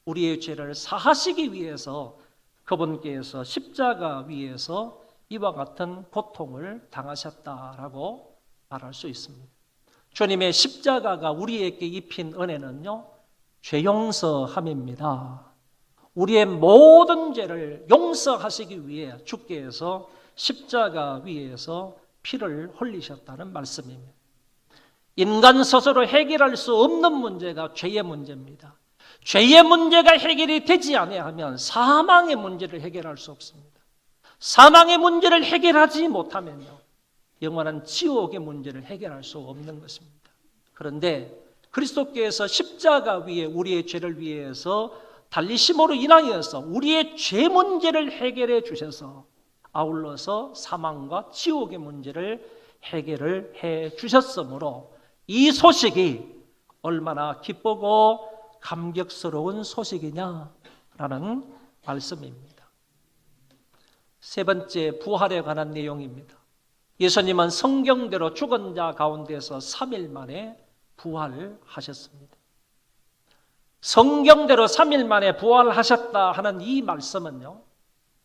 우리의 죄를 사하시기 위해서 그분께서 십자가 위에서 이와 같은 고통을 당하셨다라고 말할 수 있습니다. 주님의 십자가가 우리에게 입힌 은혜는요, 죄 용서함입니다. 우리의 모든 죄를 용서하시기 위해 주께서 십자가 위에서 피를 흘리셨다는 말씀입니다. 인간 스스로 해결할 수 없는 문제가 죄의 문제입니다. 죄의 문제가 해결이 되지 아니하면 사망의 문제를 해결할 수 없습니다. 사망의 문제를 해결하지 못하면요, 영원한 지옥의 문제를 해결할 수 없는 것입니다. 그런데 그리스도께서 십자가 위에 우리의 죄를 위해서 달리심으로 인하여서 우리의 죄 문제를 해결해 주셔서 아울러서 사망과 지옥의 문제를 해결을 해 주셨으므로 이 소식이 얼마나 기쁘고 감격스러운 소식이냐라는 말씀입니다. 세 번째, 부활에 관한 내용입니다. 예수님은 성경대로 죽은 자 가운데서 3일 만에 부활하셨습니다. 성경대로 3일 만에 부활하셨다 하는 이 말씀은요,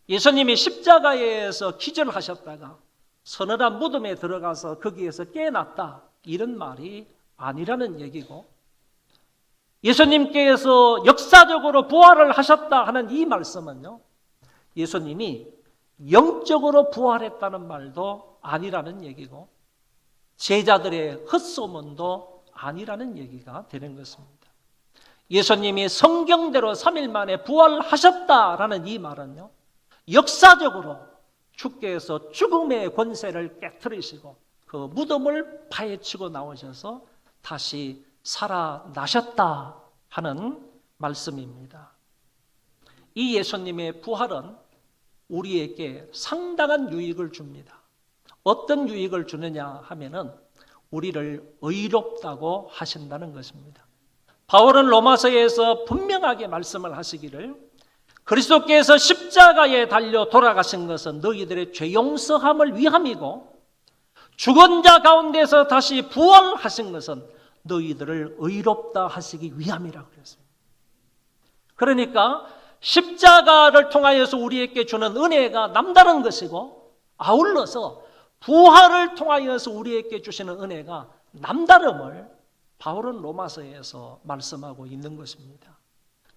예수님이 십자가에서 기절하셨다가 서늘한 무덤에 들어가서 거기에서 깨어났다 이런 말이 아니라는 얘기고, 예수님께서 역사적으로 부활을 하셨다 하는 이 말씀은요, 예수님이 영적으로 부활했다는 말도 아니라는 얘기고 제자들의 헛소문도 아니라는 얘기가 되는 것입니다. 예수님이 성경대로 3일 만에 부활하셨다라는 이 말은요, 역사적으로 주께서 죽음의 권세를 깨트리시고 그 무덤을 파헤치고 나오셔서 다시 살아나셨다 하는 말씀입니다. 이 예수님의 부활은 우리에게 상당한 유익을 줍니다. 어떤 유익을 주느냐 하면은 우리를 의롭다고 하신다는 것입니다. 바울은 로마서에서 분명하게 말씀을 하시기를 그리스도께서 십자가에 달려 돌아가신 것은 너희들의 죄 용서함을 위함이고 죽은 자 가운데서 다시 부활하신 것은 너희들을 의롭다 하시기 위함이라고 그랬습니다. 그러니까 십자가를 통하여서 우리에게 주는 은혜가 남다른 것이고 아울러서 부활을 통하여서 우리에게 주시는 은혜가 남다름을 바울은 로마서에서 말씀하고 있는 것입니다.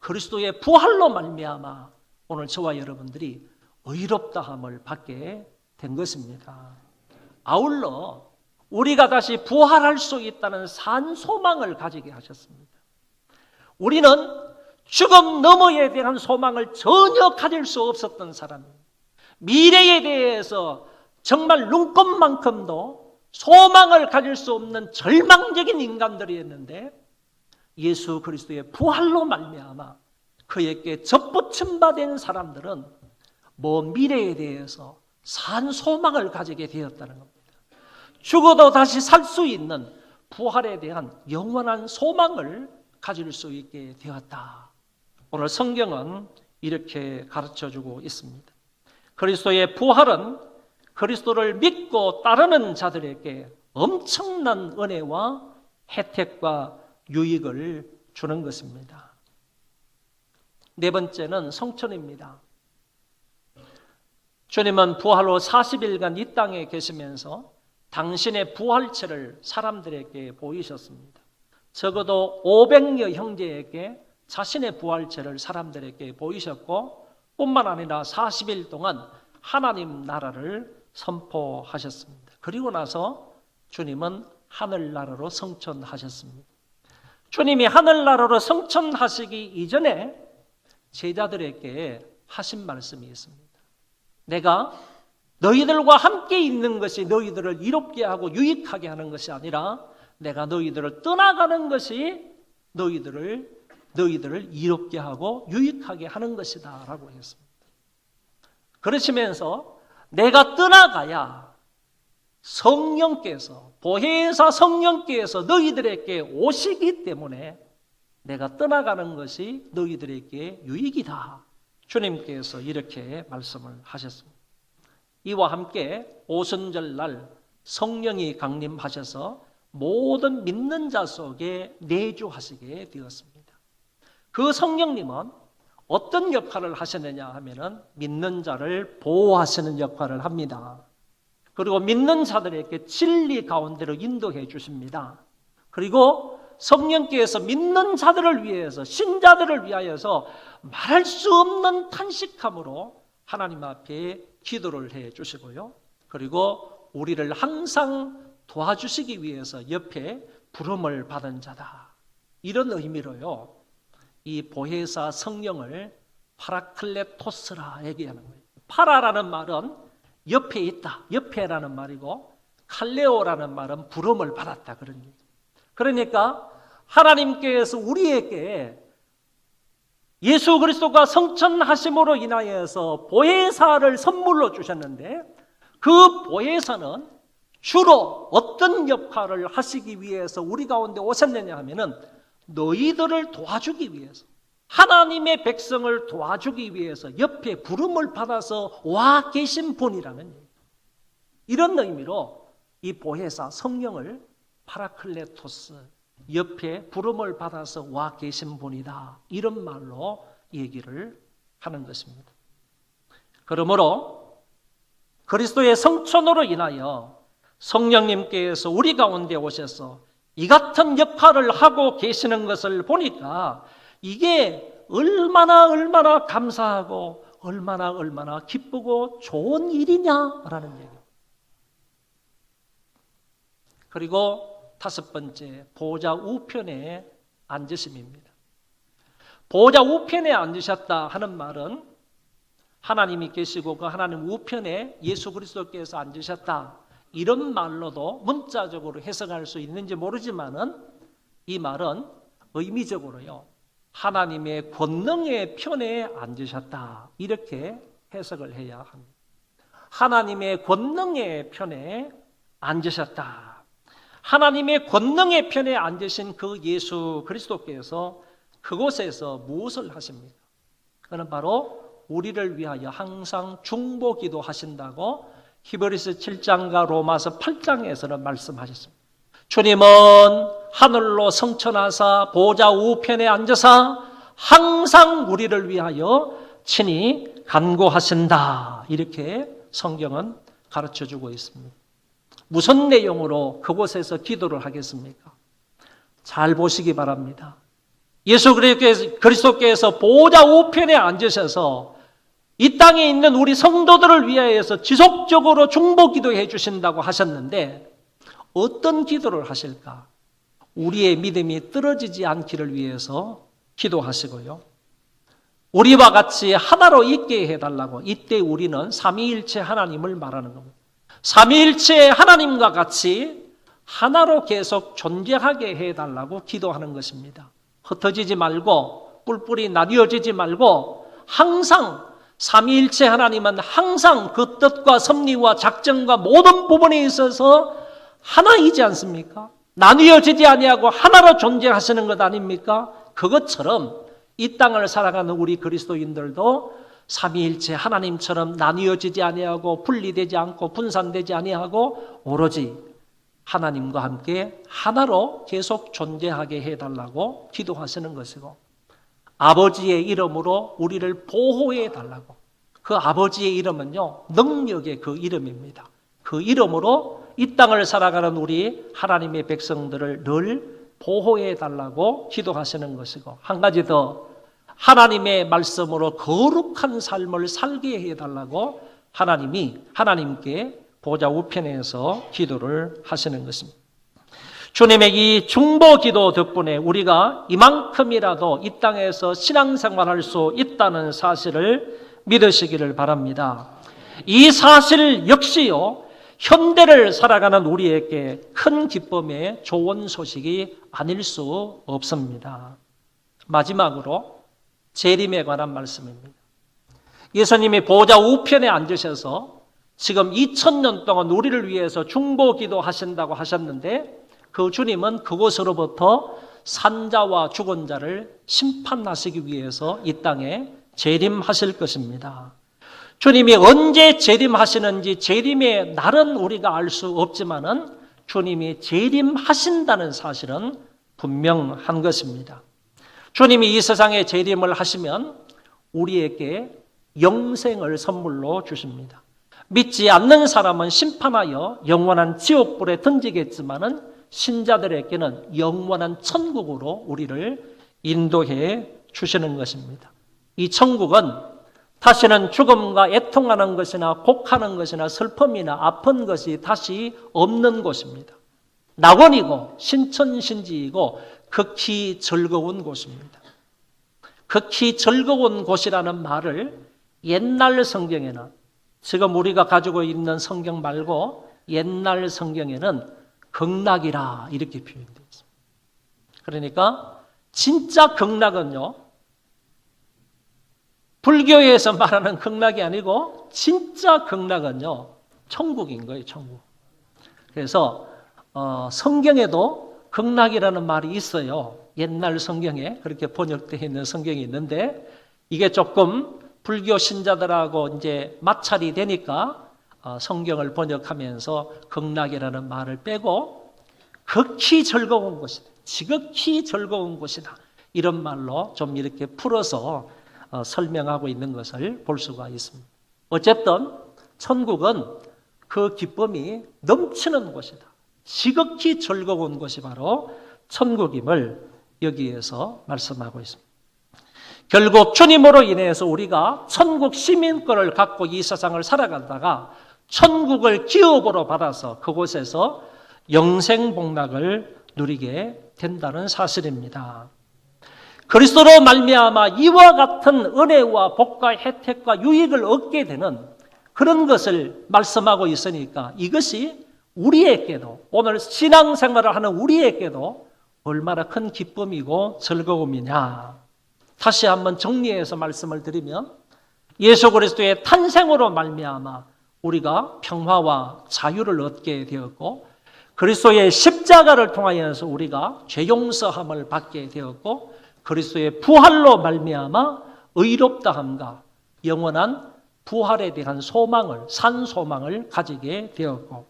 그리스도의 부활로 말미암아 오늘 저와 여러분들이 의롭다함을 받게 된 것입니다. 아울러 우리가 다시 부활할 수 있다는 산 소망을 가지게 하셨습니다. 우리는 죽음 너머에 대한 소망을 전혀 가질 수 없었던 사람입니다. 미래에 대해서 정말 눈꼽만큼도 소망을 가질 수 없는 절망적인 인간들이었는데 예수 그리스도의 부활로 말미암아 그에게 접붙임 받은 사람들은 미래에 대해서 산 소망을 가지게 되었다는 겁니다. 죽어도 다시 살 수 있는 부활에 대한 영원한 소망을 가질 수 있게 되었다. 오늘 성경은 이렇게 가르쳐주고 있습니다. 그리스도의 부활은 그리스도를 믿고 따르는 자들에게 엄청난 은혜와 혜택과 유익을 주는 것입니다. 네 번째는 성천입니다. 주님은 부활 후 40일간 이 땅에 계시면서 당신의 부활체를 사람들에게 보이셨습니다. 적어도 500여 형제에게 자신의 부활체를 사람들에게 보이셨고 뿐만 아니라 40일 동안 하나님 나라를 선포하셨습니다. 그리고 나서 주님은 하늘나라로 승천하셨습니다. 주님이 하늘나라로 승천하시기 이전에 제자들에게 하신 말씀이 있습니다. 내가 너희들과 함께 있는 것이 너희들을 이롭게 하고 유익하게 하는 것이 아니라 내가 너희들을 떠나가는 것이 너희들을 이롭게 하고 유익하게 하는 것이다 라고 했습니다. 그러시면서 내가 떠나가야 성령께서, 보혜사 성령께서 너희들에게 오시기 때문에 내가 떠나가는 것이 너희들에게 유익이다. 주님께서 이렇게 말씀을 하셨습니다. 이와 함께 오순절날 성령이 강림하셔서 모든 믿는 자 속에 내주하시게 되었습니다. 그 성령님은 어떤 역할을 하시느냐 하면은 믿는 자를 보호하시는 역할을 합니다. 그리고 믿는 자들에게 진리 가운데로 인도해 주십니다. 그리고 성령께서 믿는 자들을 위해서, 신자들을 위하여서 말할 수 없는 탄식함으로 하나님 앞에 기도를 해 주시고요. 그리고 우리를 항상 도와주시기 위해서 옆에 부름을 받은 자다. 이런 의미로요. 이 보혜사 성령을 파라클레토스라 얘기하는 거예요. 파라라는 말은 옆에 있다. 옆에라는 말이고 칼레오라는 말은 부름을 받았다. 그런 얘기. 그러니까 하나님께서 우리에게 예수 그리스도가 성천하심으로 인하여서 보혜사를 선물로 주셨는데 그 보혜사는 주로 어떤 역할을 하시기 위해서 우리 가운데 오셨느냐 하면은 너희들을 도와주기 위해서, 하나님의 백성을 도와주기 위해서 옆에 부름을 받아서 와 계신 분이라는 얘기. 이런 의미로 이 보혜사 성령을 파라클레토스, 옆에 부름을 받아서 와 계신 분이다. 이런 말로 얘기를 하는 것입니다. 그러므로 그리스도의 성천으로 인하여 성령님께서 우리 가운데 오셔서 이 같은 역할을 하고 계시는 것을 보니까 이게 얼마나 감사하고 얼마나 기쁘고 좋은 일이냐라는 얘기입니다. 그리고 다섯 번째, 보좌 우편에 앉으심입니다. 보좌 우편에 앉으셨다 하는 말은 하나님이 계시고 그 하나님 우편에 예수 그리스도께서 앉으셨다. 이런 말로도 문자적으로 해석할 수 있는지 모르지만은 이 말은 의미적으로요. 하나님의 권능의 편에 앉으셨다. 이렇게 해석을 해야 합니다. 하나님의 권능의 편에 앉으셨다. 하나님의 권능의 편에 앉으신 그 예수 그리스도께서 그곳에서 무엇을 하십니까? 그는 바로 우리를 위하여 항상 중보기도 하신다고 히브리서 7장과 로마서 8장에서는 말씀하셨습니다. 주님은 하늘로 성천하사 보좌 우편에 앉으사 항상 우리를 위하여 친히 간구하신다. 이렇게 성경은 가르쳐주고 있습니다. 무슨 내용으로 그곳에서 기도를 하겠습니까? 잘 보시기 바랍니다. 예수 그리스도께서 보좌 우편에 앉으셔서 이 땅에 있는 우리 성도들을 위하여서 지속적으로 중보 기도해 주신다고 하셨는데 어떤 기도를 하실까? 우리의 믿음이 떨어지지 않기를 위해서 기도하시고요. 우리와 같이 하나로 있게 해달라고. 이때 우리는 삼위일체 하나님을 말하는 겁니다. 삼위일체 하나님과 같이 하나로 계속 존재하게 해달라고 기도하는 것입니다. 흩어지지 말고 뿔뿔이 나뉘어지지 말고 항상 삼위일체 하나님은 항상 그 뜻과 섭리와 작정과 모든 부분에 있어서 하나이지 않습니까? 나뉘어지지 아니하고 하나로 존재하시는 것 아닙니까? 그것처럼 이 땅을 살아가는 우리 그리스도인들도 삼위일체 하나님처럼 나뉘어지지 아니하고 분리되지 않고 분산되지 아니하고 오로지 하나님과 함께 하나로 계속 존재하게 해달라고 기도하시는 것이고 아버지의 이름으로 우리를 보호해 달라고. 그 아버지의 이름은요, 능력의 그 이름입니다. 그 이름으로 이 땅을 살아가는 우리 하나님의 백성들을 늘 보호해 달라고 기도하시는 것이고 한 가지 더 하나님의 말씀으로 거룩한 삶을 살게 해 달라고 하나님이 하나님께 보좌 우편에서 기도를 하시는 것입니다. 주님의 이 중보 기도 덕분에 우리가 이만큼이라도 이 땅에서 신앙생활할 수 있다는 사실을 믿으시기를 바랍니다. 이 사실 역시요, 현대를 살아가는 우리에게 큰 기쁨의 좋은 소식이 아닐 수 없습니다. 마지막으로 재림에 관한 말씀입니다. 예수님이 보좌 우편에 앉으셔서 지금 2000년 동안 우리를 위해서 중보 기도하신다고 하셨는데 그 주님은 그곳으로부터 산자와 죽은 자를 심판하시기 위해서 이 땅에 재림하실 것입니다. 주님이 언제 재림하시는지 재림의 날은 우리가 알 수 없지만은 주님이 재림하신다는 사실은 분명한 것입니다. 주님이 이 세상에 재림을 하시면 우리에게 영생을 선물로 주십니다. 믿지 않는 사람은 심판하여 영원한 지옥불에 던지겠지만은 신자들에게는 영원한 천국으로 우리를 인도해 주시는 것입니다. 이 천국은 다시는 죽음과 애통하는 것이나 곡하는 것이나 슬픔이나 아픈 것이 다시 없는 곳입니다. 낙원이고 신천신지이고 극히 즐거운 곳입니다. 극히 즐거운 곳이라는 말을 옛날 성경에는, 지금 우리가 가지고 있는 성경 말고 옛날 성경에는 극락이라 이렇게 표현되어 있습니다. 그러니까 진짜 극락은요, 불교에서 말하는 극락이 아니고 진짜 극락은요, 천국인 거예요, 천국. 그래서 성경에도 극락이라는 말이 있어요. 옛날 성경에 그렇게 번역되어 있는 성경이 있는데 이게 조금 불교 신자들하고 이제 마찰이 되니까 성경을 번역하면서 극락이라는 말을 빼고 극히 즐거운 곳이다, 지극히 즐거운 곳이다, 이런 말로 좀 이렇게 풀어서 설명하고 있는 것을 볼 수가 있습니다. 어쨌든 천국은 그 기쁨이 넘치는 곳이다, 지극히 즐거운 곳이 바로 천국임을 여기에서 말씀하고 있습니다. 결국 주님으로 인해서 우리가 천국 시민권을 갖고 이 세상을 살아가다가 천국을 기업으로 받아서 그곳에서 영생복락을 누리게 된다는 사실입니다. 그리스도로 말미암아 이와 같은 은혜와 복과 혜택과 유익을 얻게 되는 그런 것을 말씀하고 있으니까 이것이 우리에게도, 오늘 신앙생활을 하는 우리에게도 얼마나 큰 기쁨이고 즐거움이냐. 다시 한번 정리해서 말씀을 드리면 예수 그리스도의 탄생으로 말미암아 우리가 평화와 자유를 얻게 되었고, 그리스도의 십자가를 통하여서 우리가 죄 용서함을 받게 되었고, 그리스도의 부활로 말미암아 의롭다함과 영원한 부활에 대한 소망을, 산 소망을 가지게 되었고,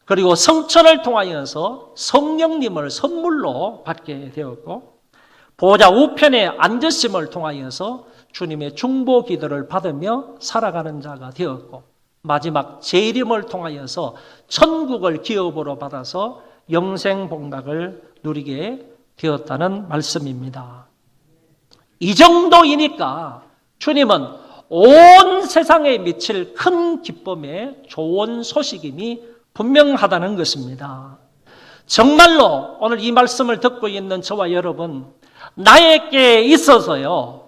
그리고 성천을 통하여서 성령님을 선물로 받게 되었고, 보좌 우편에 앉으심을 통하여서 주님의 중보 기도를 받으며 살아가는 자가 되었고, 마지막 재림을 통하여서 천국을 기업으로 받아서 영생복락을 누리게 되었다는 말씀입니다. 이 정도이니까 주님은 온 세상에 미칠 큰 기쁨의 좋은 소식임이 분명하다는 것입니다. 정말로 오늘 이 말씀을 듣고 있는 저와 여러분, 나에게 있어서요,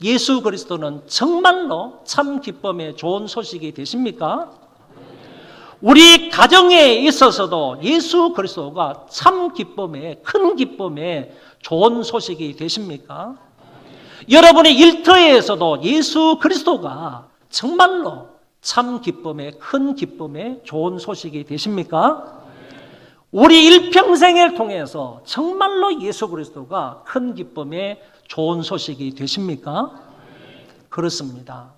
예수 그리스도는 정말로 참 기쁨의 좋은 소식이 되십니까? 우리 가정에 있어서도 예수 그리스도가 참 기쁨의, 큰 기쁨의 좋은 소식이 되십니까? 여러분의 일터에서도 예수 그리스도가 정말로 참 기쁨의, 큰 기쁨의 좋은 소식이 되십니까? 우리 일평생을 통해서 정말로 예수 그리스도가 큰 기쁨의 좋은 소식이 되십니까? 그렇습니다.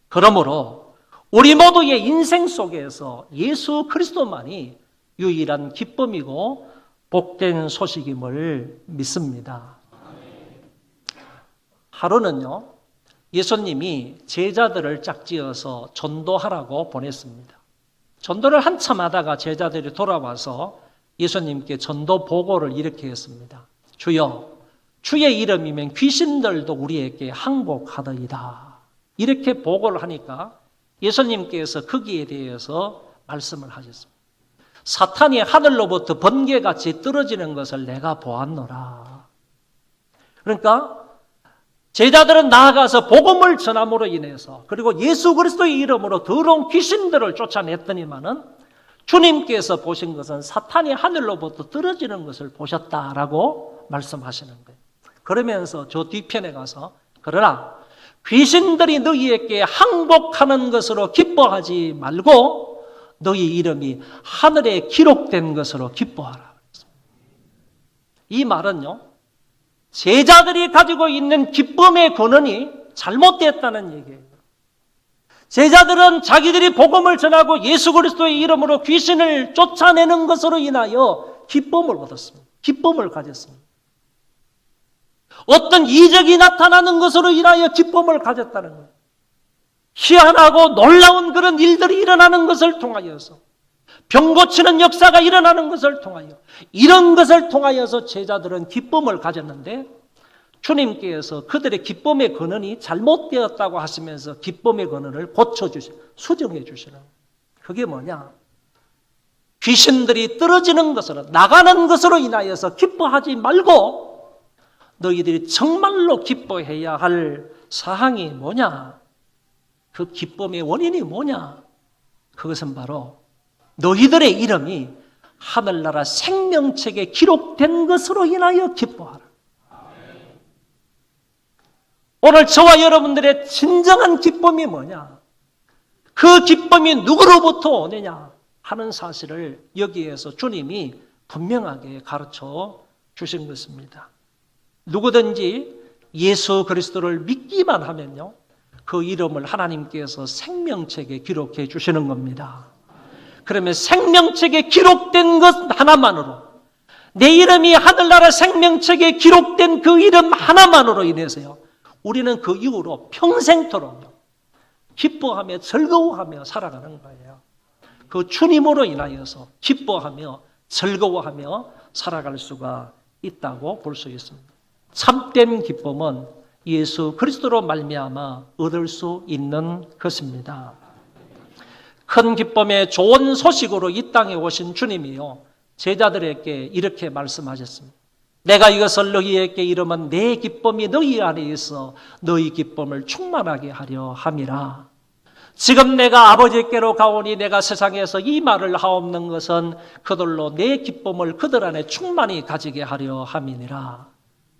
그러므로 우리 모두의 인생 속에서 예수 그리스도만이 유일한 기쁨이고 복된 소식임을 믿습니다. 하루는요, 예수님이 제자들을 짝지어서 전도하라고 보냈습니다. 전도를 한참 하다가 제자들이 돌아와서 예수님께 전도 보고를 이렇게 했습니다. 주여, 주의 이름이면 귀신들도 우리에게 항복하더이다. 이렇게 보고를 하니까 예수님께서 거기에 대해서 말씀을 하셨습니다. 사탄이 하늘로부터 번개같이 떨어지는 것을 내가 보았노라. 그러니까 제자들은 나아가서 복음을 전함으로 인해서 그리고 예수 그리스도의 이름으로 더러운 귀신들을 쫓아냈더니만은 주님께서 보신 것은 사탄이 하늘로부터 떨어지는 것을 보셨다라고 말씀하시는 거예요. 그러면서 저 뒤편에 가서 그러나 귀신들이 너희에게 항복하는 것으로 기뻐하지 말고 너희 이름이 하늘에 기록된 것으로 기뻐하라. 이 말은요, 제자들이 가지고 있는 기쁨의 근원이 잘못됐다는 얘기예요. 제자들은 자기들이 복음을 전하고 예수 그리스도의 이름으로 귀신을 쫓아내는 것으로 인하여 기쁨을 얻었습니다. 기쁨을 가졌습니다. 어떤 이적이 나타나는 것으로 인하여 기쁨을 가졌다는 거예요. 희한하고 놀라운 그런 일들이 일어나는 것을 통하여서 병 고치는 역사가 일어나는 것을 통하여 이런 것을 통하여서 제자들은 기쁨을 가졌는데 주님께서 그들의 기쁨의 근원이 잘못되었다고 하시면서 기쁨의 근원을 고쳐주시고 수정해 주시는 거예요. 그게 뭐냐? 귀신들이 떨어지는 것으로 나가는 것으로 인하여서 기뻐하지 말고 너희들이 정말로 기뻐해야 할 사항이 뭐냐? 그 기쁨의 원인이 뭐냐? 그것은 바로 너희들의 이름이 하늘나라 생명책에 기록된 것으로 인하여 기뻐하라. 오늘 저와 여러분들의 진정한 기쁨이 뭐냐? 그 기쁨이 누구로부터 오느냐 하는 사실을 여기에서 주님이 분명하게 가르쳐 주신 것입니다. 누구든지 예수 그리스도를 믿기만 하면요, 그 이름을 하나님께서 생명책에 기록해 주시는 겁니다. 그러면 생명책에 기록된 것 하나만으로, 내 이름이 하늘나라 생명책에 기록된 그 이름 하나만으로 인해서요, 우리는 그 이후로 평생토록 기뻐하며 즐거워하며 살아가는 거예요. 그 주님으로 인하여서 기뻐하며 즐거워하며 살아갈 수가 있다고 볼 수 있습니다. 참된 기쁨은 예수 그리스도로 말미암아 얻을 수 있는 것입니다. 큰 기쁨의 좋은 소식으로 이 땅에 오신 주님이요, 제자들에게 이렇게 말씀하셨습니다. 내가 이것을 너희에게 이르면 내 기쁨이 너희 안에 있어 너희 기쁨을 충만하게 하려 함이라. 지금 내가 아버지께로 가오니 내가 세상에서 이 말을 하옵는 것은 그들로 내 기쁨을 그들 안에 충만히 가지게 하려 함이니라.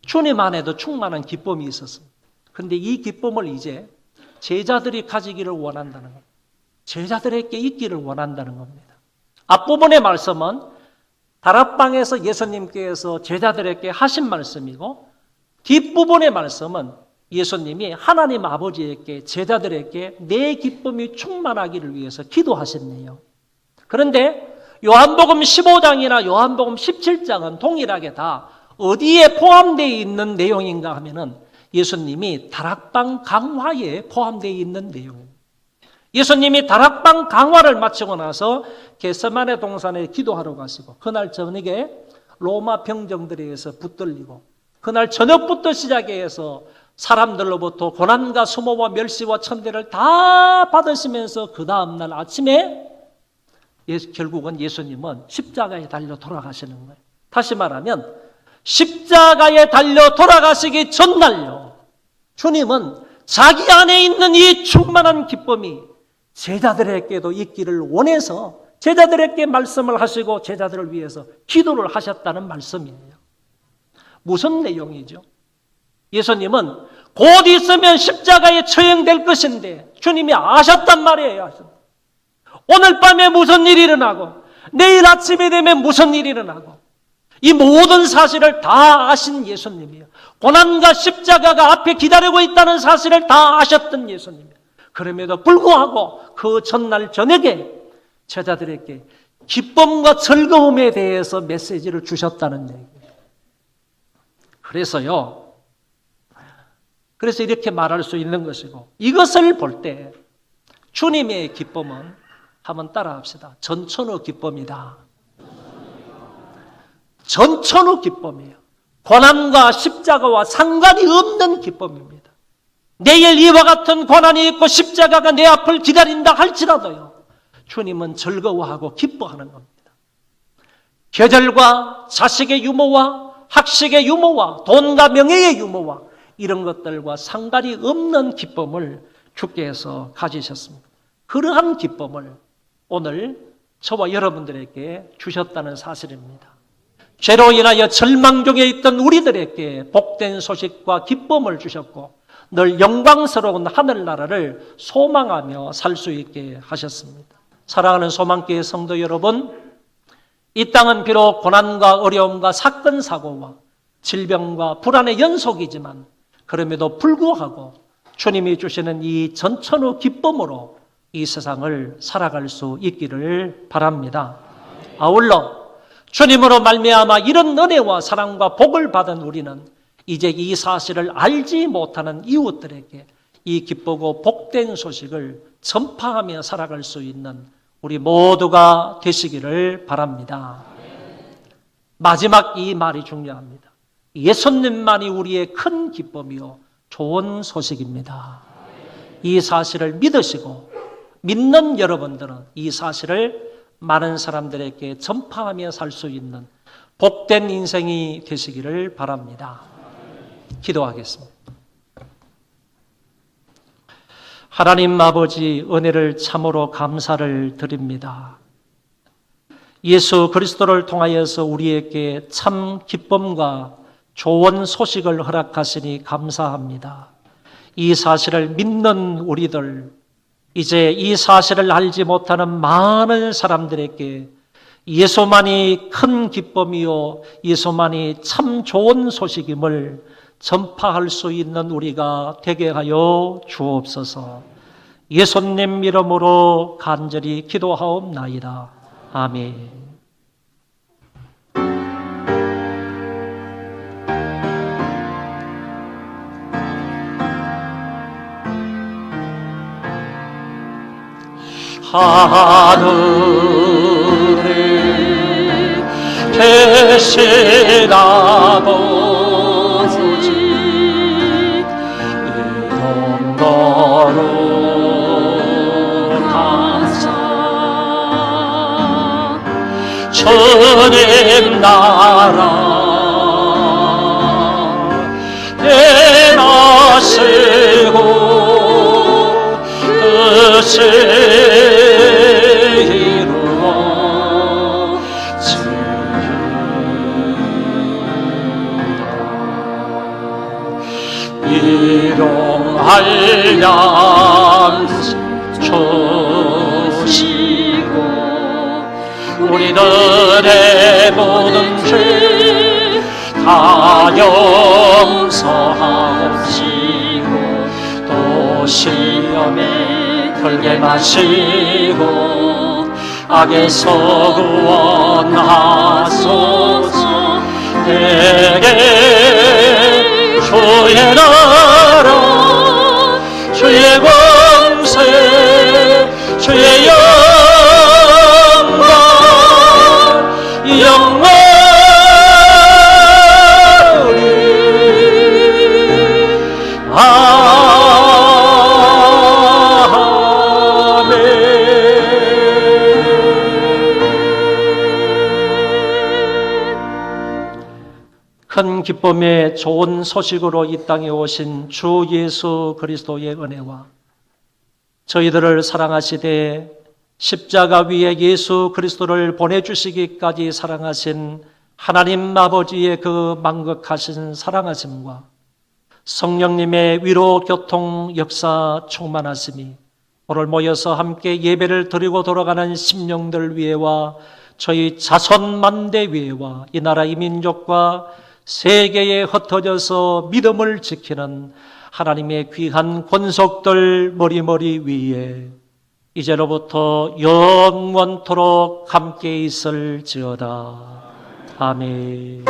주님 안에도 충만한 기쁨이 있었습니다. 그런데 이 기쁨을 이제 제자들이 가지기를 원한다는 겁니다. 제자들에게 있기를 원한다는 겁니다. 앞부분의 말씀은 다락방에서 예수님께서 제자들에게 하신 말씀이고, 뒷부분의 말씀은 예수님이 하나님 아버지에게 제자들에게 내 기쁨이 충만하기를 위해서 기도하셨네요. 그런데 요한복음 15장이나 요한복음 17장은 동일하게 다 어디에 포함되어 있는 내용인가 하면은 예수님이 다락방 강화에 포함되어 있는 내용입니다. 예수님이 다락방 강화를 마치고 나서 겟세마네 동산에 기도하러 가시고, 그날 저녁에 로마 병정들에 의해서 붙들리고, 그날 저녁부터 시작해서 사람들로부터 고난과 수모와 멸시와 천대를 다 받으시면서 그 다음날 아침에 결국은 예수님은 십자가에 달려 돌아가시는 거예요. 다시 말하면 십자가에 달려 돌아가시기 전날요, 주님은 자기 안에 있는 이 충만한 기쁨이 제자들에게도 있기를 원해서 제자들에게 말씀을 하시고 제자들을 위해서 기도를 하셨다는 말씀이에요. 무슨 내용이죠? 예수님은 곧 있으면 십자가에 처형될 것인데 주님이 아셨단 말이에요. 오늘 밤에 무슨 일이 일어나고 내일 아침이 되면 무슨 일이 일어나고 이 모든 사실을 다 아신 예수님이에요. 고난과 십자가가 앞에 기다리고 있다는 사실을 다 아셨던 예수님이에요. 그럼에도 불구하고 그 전날 저녁에 제자들에게 기쁨과 즐거움에 대해서 메시지를 주셨다는 얘기예요. 그래서 이렇게 말할 수 있는 것이고, 이것을 볼 때 주님의 기쁨은 한번 따라합시다. 전천후 기쁨이다. 전천후 기쁨이에요. 고난과 십자가와 상관이 없는 기쁨입니다. 내일 이와 같은 고난이 있고 십자가가 내 앞을 기다린다 할지라도요, 주님은 즐거워하고 기뻐하는 겁니다. 계절과 자식의 유모와 학식의 유모와 돈과 명예의 유모와 이런 것들과 상관이 없는 기쁨을 주께서 가지셨습니다. 그러한 기쁨을 오늘 저와 여러분들에게 주셨다는 사실입니다. 죄로 인하여 절망 중에 있던 우리들에게 복된 소식과 기쁨을 주셨고 늘 영광스러운 하늘나라를 소망하며 살 수 있게 하셨습니다. 사랑하는 소망교회 성도 여러분, 이 땅은 비록 고난과 어려움과 사건 사고와 질병과 불안의 연속이지만 그럼에도 불구하고 주님이 주시는 이 전천후 기쁨으로 이 세상을 살아갈 수 있기를 바랍니다. 아울러 주님으로 말미암아 이런 은혜와 사랑과 복을 받은 우리는 이제 이 사실을 알지 못하는 이웃들에게 이 기쁘고 복된 소식을 전파하며 살아갈 수 있는 우리 모두가 되시기를 바랍니다. 마지막 이 말이 중요합니다. 예수님만이 우리의 큰 기쁨이요 좋은 소식입니다. 이 사실을 믿으시고 믿는 여러분들은 이 사실을 많은 사람들에게 전파하며 살 수 있는 복된 인생이 되시기를 바랍니다. 기도하겠습니다. 하나님 아버지, 은혜를 참으로 감사를 드립니다. 예수 그리스도를 통하여서 우리에게 참 기쁨과 좋은 소식을 허락하시니 감사합니다. 이 사실을 믿는 우리들, 이제 이 사실을 알지 못하는 많은 사람들에게 예수만이 큰 기쁨이요 예수만이 참 좋은 소식임을 전파할 수 있는 우리가 되게 하여 주옵소서. 예수님 이름으로 간절히 기도하옵나이다. 아멘. 하늘에 계신 아버지, 이름 거룩하사 주님 나라 행하시고 뜻을 일용할 양식 주시고 우리들의 모든 죄 다 용서하옵시고 또 시험에 들게 마시고 악에서 구원하소서. 내게 주의 나라 주의 권세 주의 영광 큰 기쁨의 좋은 소식으로 이 땅에 오신 주 예수 그리스도의 은혜와 저희들을 사랑하시되 십자가 위에 예수 그리스도를 보내주시기까지 사랑하신 하나님 아버지의 그 만극하신 사랑하심과 성령님의 위로 교통 역사 충만하심이 오늘 모여서 함께 예배를 드리고 돌아가는 심령들 위에와 저희 자손 만대 위에와 이 나라 이 민족과 세계에 흩어져서 믿음을 지키는 하나님의 귀한 권속들 머리머리 위에 이제로부터 영원토록 함께 있을지어다. 아멘.